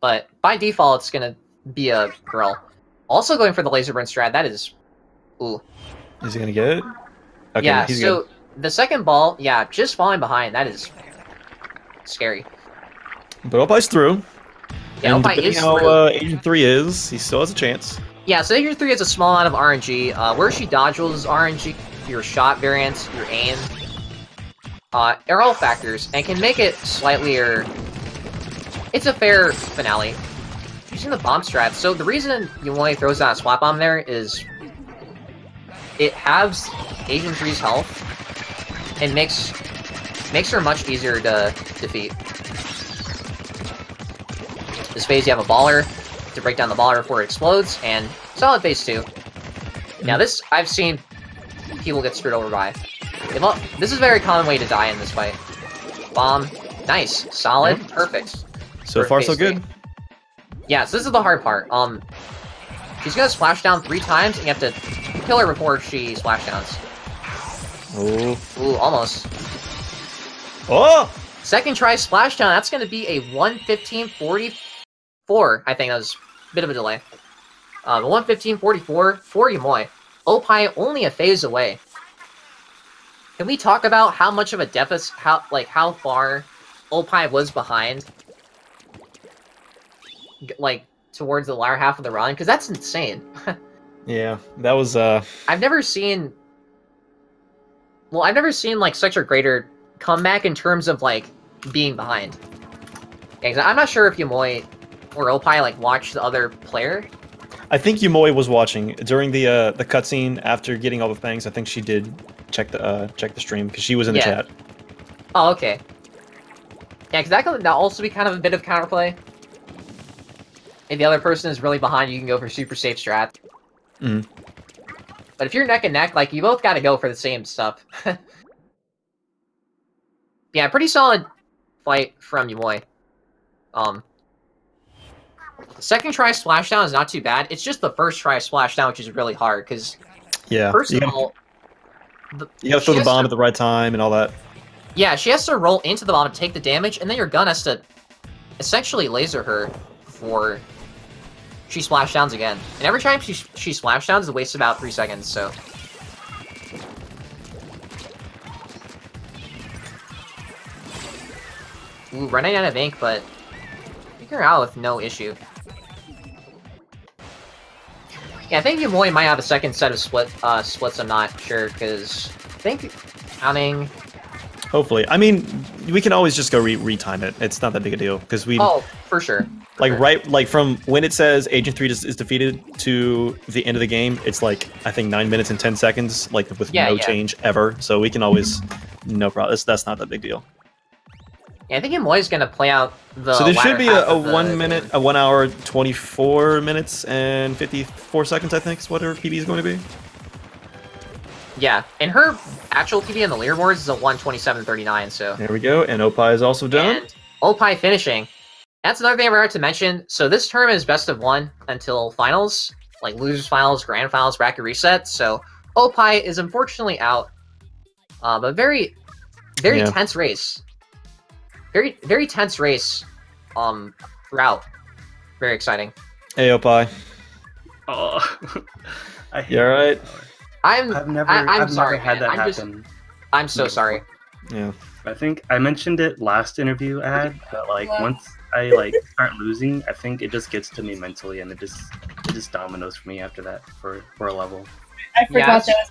But by default, it's going to be a girl. Also going for the laser burn strat, that is... Ooh. Is he going to get it? Okay, yeah, he's so good. The second ball, yeah, just falling behind, that is scary. But Oppai's through. Yeah, and Oppai is how through. Agent 3 is, he still has a chance. Yeah, so Agent 3 has a small amount of RNG. Where she dodges RNG, your shot variance, your aim, are all factors, and can make it slightly it's a fair finale. Using the bomb strat, so the reason Ymuy throws that swap bomb there is it halves Agent 3's health and makes her much easier to defeat. This phase, you have a baller to break down the baller before it explodes, and solid phase 2. Now this, I've seen people get screwed over by. This is a very common way to die in this fight. Bomb, nice, solid, perfect. So far, so good. Yeah, so this is the hard part. She's gonna splash down 3 times, and you have to kill her before she splash downs. Ooh, almost. Oh! Second try splashdown, that's gonna be a 1:15:44. I think that was a bit of a delay. 1:15:44 for Ymuy. Oppai only a phase away. Can we talk about how much of a deficit, how far Oppai was behind? Like, towards the latter half of the run? Because that's insane. Yeah, that was, I've never seen, like, such a greater comeback in terms of, like, being behind. Yeah, I'm not sure if Ymuy or Oppai, like, watched the other player. I think Ymuy was watching during the cutscene after getting all the things. I think she did check the stream because she was in the chat. Oh, okay. Yeah, because that could also be kind of a bit of counterplay. If the other person is really behind, you can go for super safe strat. But if you're neck and neck, like, you both gotta go for the same stuff. Yeah, pretty solid fight from Ymuy. Second try splashdown is not too bad. It's just the first try splashdown which is really hard, because first of all, you gotta throw the bomb at the right time and all that. Yeah, she has to roll into the bomb to take the damage, and then your gun has to essentially laser her before she splashdowns again. And every time she splashdowns, it wastes about 3 seconds, so... Ooh, running out of ink, but figure out with no issue. Yeah, I think Ymuy might have a second set of splits, I'm not sure, because I think counting... Hopefully. I mean, we can always just go retime it. It's not that big a deal, because we... Oh, for sure. Like, from when it says Agent 3 is defeated to the end of the game, it's like, I think 9 minutes and 10 seconds, like, with no change ever, so we can always... No problem. That's not that big deal. Yeah, I think Ymuy gonna play out the. So this should be a 1 hour, 24 minutes and 54 seconds. I think is what her PB is going to be. Yeah, and her actual PB in the leaderboards is a 1:27:39. So there we go, and Oppai is also done. And Oppai finishing. That's another thing I forgot to mention. So this tournament is best of 1 until finals, like losers finals, grand finals, bracket reset. So Oppai is unfortunately out. But very tense race. Very tense race, throughout. Very exciting. Hey, Oppai. Oh, you alright? I've never sorry, had that man. happen. I'm so sorry. Yeah. I think I mentioned it last interview ad, but like once I like start losing, I think it just gets to me mentally, and it just dominoes for me after that for a level. I forgot that.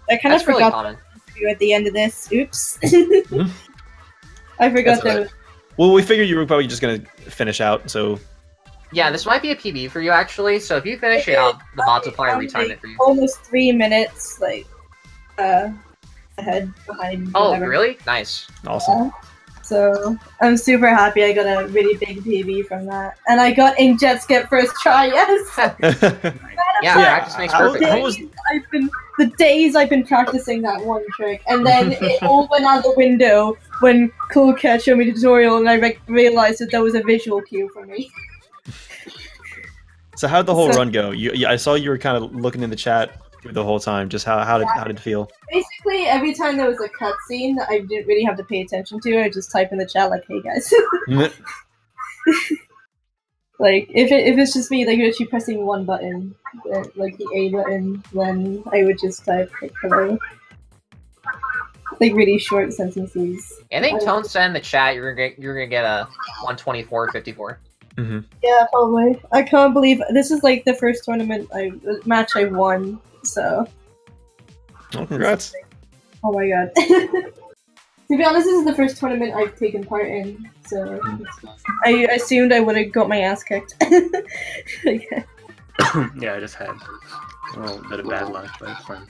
I kind of forgot common. At the end of this. Oops. I forgot that. Well, we figured you were probably just gonna finish out, so. Yeah, this might be a PB for you actually. So if you finish it out, the mods will probably retime it for you. Almost 3 minutes, like, ahead behind. Oh, whatever. Really? Nice. Awesome. So I'm super happy. I got a really big PB from that, and I got inkjet skip first try. Yes. Yeah, practice makes perfect. The days I've been practicing that one trick, and then it all went out the window when Cool Cat showed me the tutorial, and I realized that there was a visual cue for me. So how'd the whole run go? I saw you were kind of looking in the chat the whole time. Just how did it feel? Basically, every time there was a cutscene that I didn't really have to pay attention to, I just type in the chat like, "Hey guys." Like if it's just me, like literally pressing one button, like the A button, then I would just type like hello. Like really short sentences. I think Tone said in the chat you're gonna get a 1:24:54. Mm-hmm. Yeah, probably. I can't believe this is like the first match I won. So. Oh, congrats! Oh my god. To be honest, this is the first tournament I've taken part in, so I assumed I would have got my ass kicked. Okay. Yeah, I just had a little bit of bad luck, but it's fun.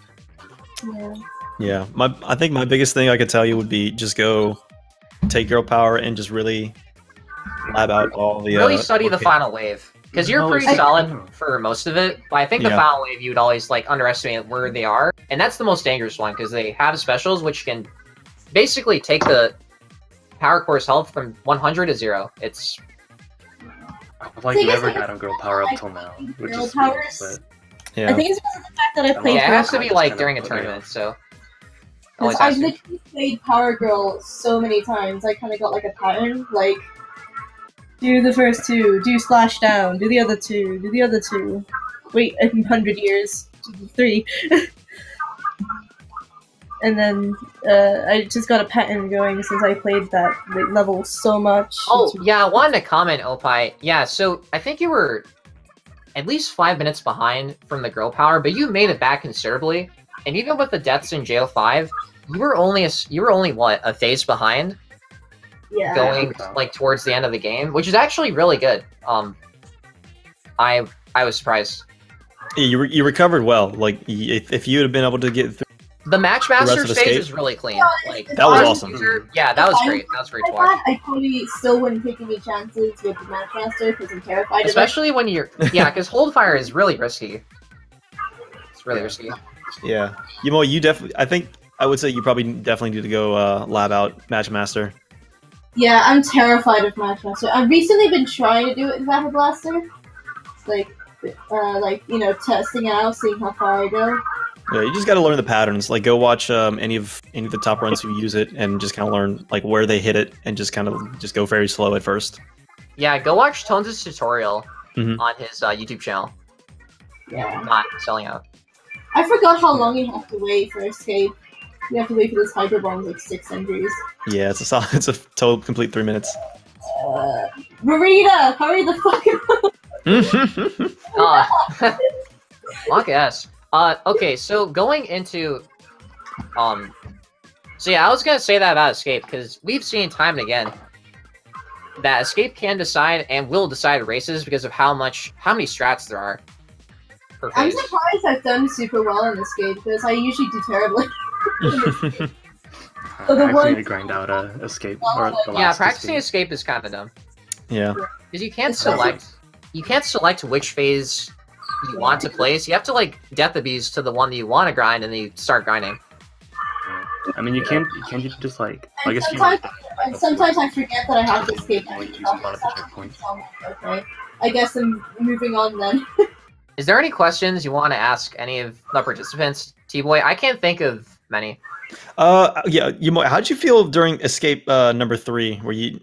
Yeah. Yeah, I think my biggest thing I could tell you would be just go take girl power and just really lab out all the really study the final wave, because you're pretty solid for most of it, but I think the final wave you would always like underestimate where they are, and that's the most dangerous one because they have specials which can basically take the power core's health from 100 to 0. It's I've like never gotten girl power up till now, which is weird, but yeah. I think it's because of the fact that I played. Yeah, it has to be like during a tournament, so. I've literally played Power Girl so many times, I kind of got like a pattern, like, do the first 2, do slash down, do the other 2, do the other 2, wait 100 years, 3. And then I just got a pattern going since I played that level so much. Oh, yeah, I wanted to comment, Oppai. Yeah, so I think you were at least 5 minutes behind from the girl power, but you made it back considerably. And even with the deaths in JO5, you were only what, a phase behind? Yeah. Going like towards the end of the game, which is actually really good. I was surprised. Yeah, you recovered well. Like if you had been able to get through the Matchmaster the stage is really clean. Like that was awesome. Yeah, that was great. That was great to watch. I probably still wouldn't take any chances with the Matchmaster because I'm terrified. Especially when you're because hold fire is really risky. It's really risky. Yeah, you definitely. I would say you probably definitely need to go lab out Matchmaster. Yeah, I'm terrified of Matchmaster. I've recently been trying to do it with Vapor Blaster, like you know, testing it out, seeing how far I go. Yeah, you just got to learn the patterns. Like, go watch any of the top runs who use it, and just kind of learn like where they hit it, and just go very slow at first. Yeah, go watch Tones' tutorial on his YouTube channel. Yeah. Not selling out. I forgot how long you have to wait for escape. You have to wait for this hyper bomb like 6 centuries. Yeah, it's a total complete 3 minutes. Marita, hurry the fuck up! Fuck ass. Okay, so going into, so yeah, I was gonna say that about Escape, because we've seen time and again that Escape can decide and will decide races because of how many strats there are per phase. I'm surprised I've done super well in Escape, because I usually do terribly. I need to grind out Escape. Or the last practicing Escape is kind of dumb. Yeah. Because you can't select which phase you want to place. You have to like death abuse to the one that you want to grind, and then you start grinding. I mean, you can't just like. I guess sometimes I forget that I have to escape. Okay, I guess I'm moving on then. Is there any questions you want to ask any of the participants, T-Boy? I can't think of many. Yeah, how'd you feel during Escape number 3, where you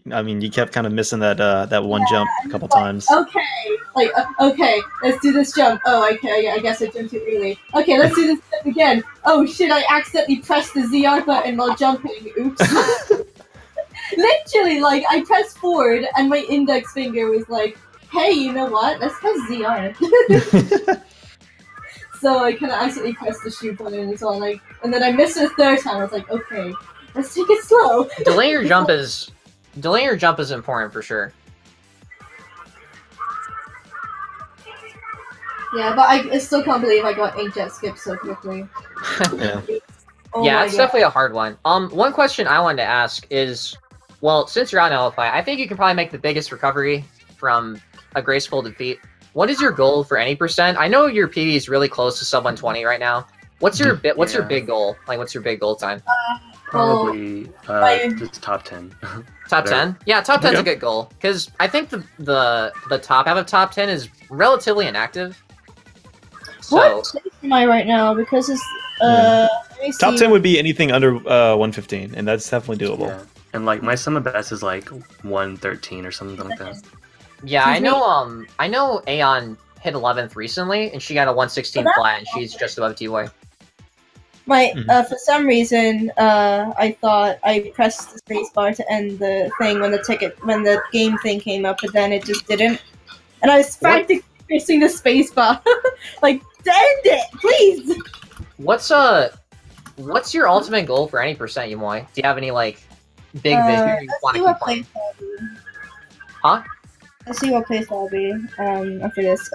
kept kind of missing that one jump a couple times? Okay, okay, let's do this jump. Oh, okay, I guess I jumped too early. Okay, let's do this jump again. Oh shit, I accidentally pressed the ZR button while jumping. Oops. Literally, like, I pressed forward and my index finger was like, hey, you know what? Let's press ZR. So I kind of accidentally pressed the shoot button and so on, like, and then I missed it a 3rd time. I was like, okay, let's take it slow. Delaying your jump is important for sure. Yeah, but I still can't believe I got inkjet skipped so quickly. Yeah. Yeah, it's definitely a hard one. One question I wanted to ask is, well, since you're on Oppai, I think you can probably make the biggest recovery from a graceful defeat. What is your goal for any percent? I know your PV is really close to sub 120 right now. What's your your big goal? Like, what's your big goal time? Probably just top 10. Top 10? Yeah, top 10 is a good goal, because I think the top half of top 10 is relatively inactive. So, what stage am I right now? Because it's top 10 would be anything under 115, and that's definitely doable. Yeah. And like my sum of best is like 113 or something like that. Yeah, I know Aeon hit 11th recently, and she got a 116 flat, and she's just above T-Way. For some reason, I thought I pressed the spacebar to end the thing when the game thing came up, but then it just didn't. And I was practically pressing the spacebar, like, to end it, please! What's your ultimate goal for any percent, Ymuy? Do you have any, like, big vision you want to keep playing. Huh? Let's see what place I'll be after this.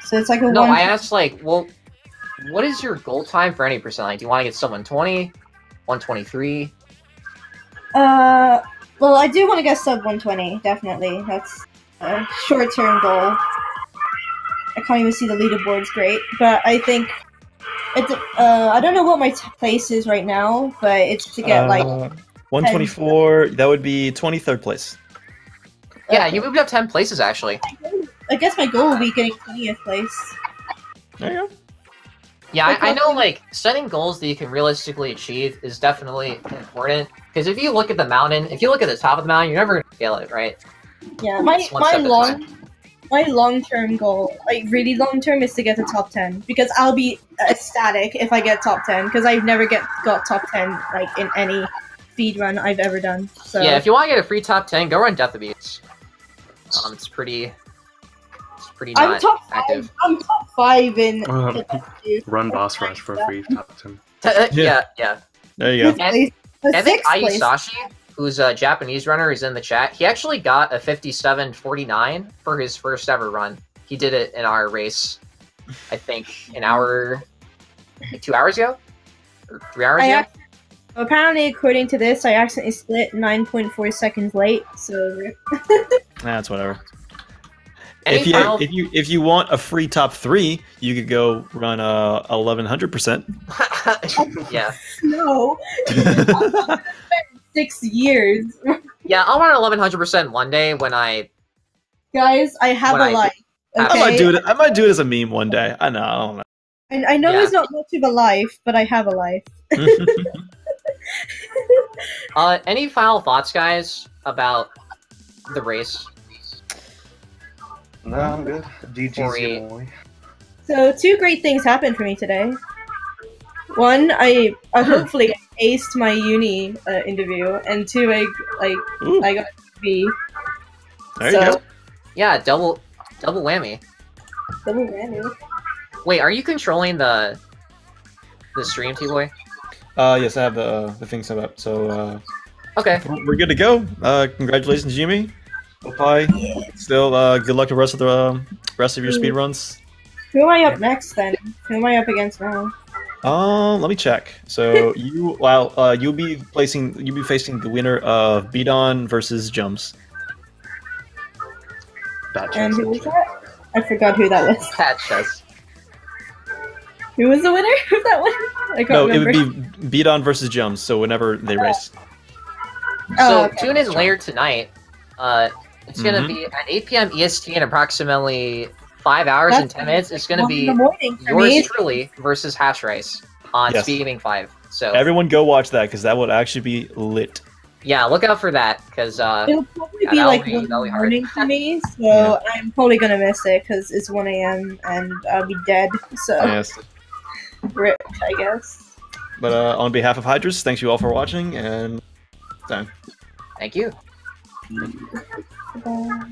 So it's like a No, one. I asked like, well, what is your goal time for any percent? Like, do you want to get sub 120, 123? Well, I do want to get sub 120. Definitely, that's a short-term goal. I can't even see the leaderboards great, but I think it's. I don't know what my place is right now, but it's to get like 124. That would be 23rd place. Yeah, you moved up 10 places actually. I guess my goal will be getting 20th place. There you go. Yeah, I know, like, setting goals that you can realistically achieve is definitely important. Because if you look at the mountain, if you look at the top of the mountain, you're never going to scale it, right? Yeah, It's one step at a time. my long-term goal, like really long-term, is to get to top 10. Because I'll be ecstatic if I get top 10. Because I've never got top 10 like in any speed run I've ever done. So Yeah, if you want to get a free top 10, go run Death of Beats. It's pretty I'm not top active. 5. I'm top 5 in. Run boss rush for free top 10. Yeah. There you go. And I think Sixth place. Ayasashi, who's a Japanese runner, is in the chat. He actually got a 57:49 for his first ever run. He did it in our race, I think, like 2 hours ago? Or 3 hours ago? Apparently, according to this, I accidentally split 9.4 seconds late, so... That's whatever. Any If you final- if you want a free top 3, you could go run 1100%. Yeah. No! 6 years. Yeah, I'll run 1100% one day when I... Guys, I have When a I- life. I Okay? I might do it as a meme one day. I know. I don't know. I know Yeah. it's not much of a life, but I have a life. Any final thoughts, guys, about the race? No, I'm good. GG's Sorry. Ymuy. So, 2 great things happened for me today. One, I hopefully aced my uni interview, and 2, Ooh, I got B. there you go. Yeah, double whammy. Double whammy. Wait, are you controlling the stream, T-Boy? Yes, I have the thing set up. So Okay. we're good to go. Congratulations, Ymuy. Oppai. Still, good luck to the rest of your speed runs. Who am I up next then? Who am I up against now? Let me check. So you'll be facing the winner of Beat-On versus Jumps. Bad And chance. who was that? I forgot who that was. Patch us. Who was the winner of that one? I can't No, remember. it would be Beat-On versus Jumps. So whenever they race. So okay. tune in later tonight. It's gonna Mhm. be at 8 p.m. EST in approximately 5 hours and 10 minutes. It's gonna 1 in be the morning for yours me. truly versus Hash Rice on Yes. Speed Gaming 5. So Everyone go watch that because that would actually be lit. yeah, look out for that because It'll probably yeah, be that'll like be- 1 in the that'll be hard. morning for me, so Yeah. I'm probably gonna miss it because it's 1 a.m. and I'll be dead. So Yes. rip, I guess. But on behalf of Hydrus, thanks you all for watching and time. thank you. Bye.